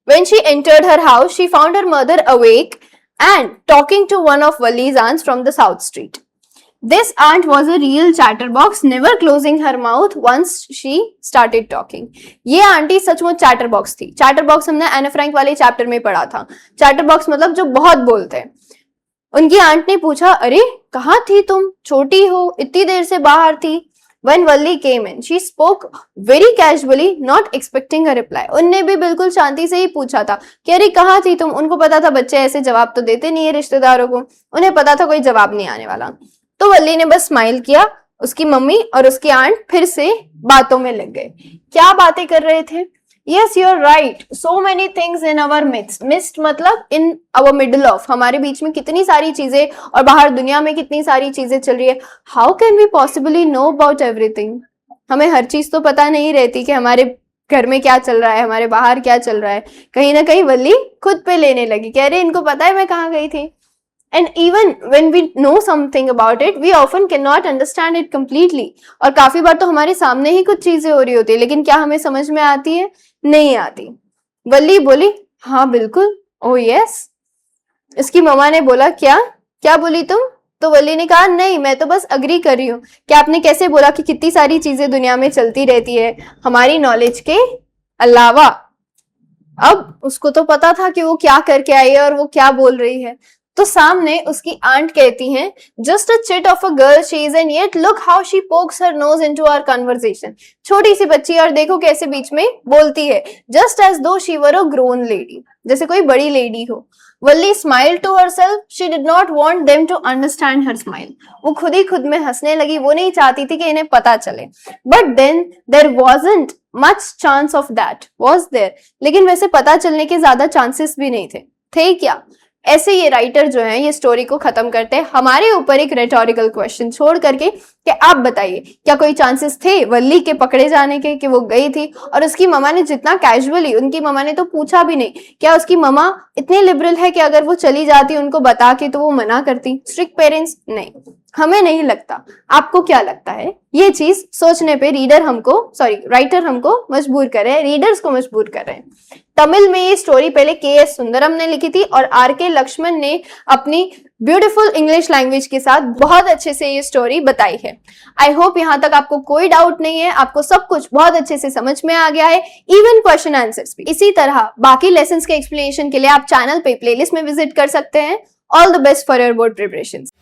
When she entered her house, she found her mother awake and talking to one of Wally's aunts from the south street. This aunt was a real chatterbox, never closing her mouth once she started talking. ये aunty सचमुच chatterbox थी। Chatterbox हमने एना Frank वाले chapter में पढ़ा था। Chatterbox मतलब जो बहुत बोलते हैं। उनकी आंट ने पूछा, अरे कहाँ थी तुम, छोटी हो, इतनी देर से बाहर थी। When Walli came in, she spoke very casually, not expecting a reply. उनने भी बिल्कुल शांति से ही पूछा था कि अरे कहाँ थी तुम। उनको पता था बच्चे ऐसे जवाब तो देते नहीं है रिश्तेदारों को, उन्हें पता था कोई जवाब नहीं आने वाला। तो वल्ली ने बस स्माइल किया। उसकी मम्मी और उसकी आंट फिर से बातों में लग गए। क्या बातें कर रहे थे? Yes, you're right. So many things in our midst. Midst मतलब in our middle of, हमारे बीच में कितनी सारी चीजें और बाहर दुनिया में कितनी सारी चीजें चल रही है। How can we possibली know about everything? हमें हर चीज तो पता नहीं रहती कि हमारे घर में क्या चल रहा है, हमारे बाहर क्या चल रहा है। कहीं ना कहीं वल्ली खुद पे लेने लगी कि अरे इनको पता है मैं कहाँ गई थी। And even when we know something about it, we often cannot understand it completely. और काफी बार तो हमारे सामने ही कुछ चीजें हो रही होती है, लेकिन क्या हमें समझ में आती है? नहीं आती। वल्ली बोली, हाँ बिल्कुल, ओ यस। इसकी मम्मा ने बोला, क्या क्या बोली तुम? तो वल्ली ने कहा, नहीं मैं तो बस अग्री कर रही हूँ कि आपने कैसे बोला कि कितनी सारी चीजें दुनिया में चलती रहती है हमारी नॉलेज के अलावा। अब उसको तो पता था कि वो क्या करके आई है और वो क्या बोल रही है। तो सामने उसकी आंट कहती हैं, just a chit of a girl she is and yet look how she pokes her nose into our conversation. छोटी सी बच्ची और देखो कैसे बीच में बोलती है, just as though she were a grown lady, जैसे कोई बड़ी लेडी हो। Valli smiled to herself, she did not want them to understand her smile. वो खुद ही खुद में हंसने लगी, वो नहीं चाहती थी कि इन्हें पता चले। But then there wasn't much chance of that, was there, लेकिन वैसे पता चलने के ज्यादा चांसेस भी नहीं थे। थे क्या? ऐसे ये राइटर जो है ये स्टोरी को खत्म करते हैं हमारे ऊपर एक रेटोरिकल क्वेश्चन छोड़ करके कि आप बताइए क्या कोई चांसेस थे वल्ली के पकड़े जाने के, कि वो गई थी और उसकी ममा ने जितना कैजुअली, उनकी ममा ने तो पूछा भी नहीं, क्या उसकी ममा इतने लिबरल है कि अगर वो चली जाती उनको बता के तो वो मना करती? स्ट्रिक्ट पेरेंट्स नहीं, हमें नहीं लगता। आपको क्या लगता है? ये चीज सोचने पे राइटर हमको मजबूर कर रहे हैं, रीडर्स को मजबूर कर रहे हैं। तमिल में ये स्टोरी पहले के.एस. सुंदरम ने लिखी थी और आर.के. लक्ष्मण ने अपनी ब्यूटीफुल इंग्लिश लैंग्वेज के साथ बहुत अच्छे से ये स्टोरी बताई है। आई होप यहाँ तक आपको कोई डाउट नहीं है, आपको सब कुछ बहुत अच्छे से समझ में आ गया है, इवन क्वेश्चन आंसर्स भी। इसी तरह बाकी लेसन्स के एक्सप्लेनेशन के लिए आप चैनल पे प्लेलिस्ट में विजिट कर सकते हैं। All the best for your board preparations.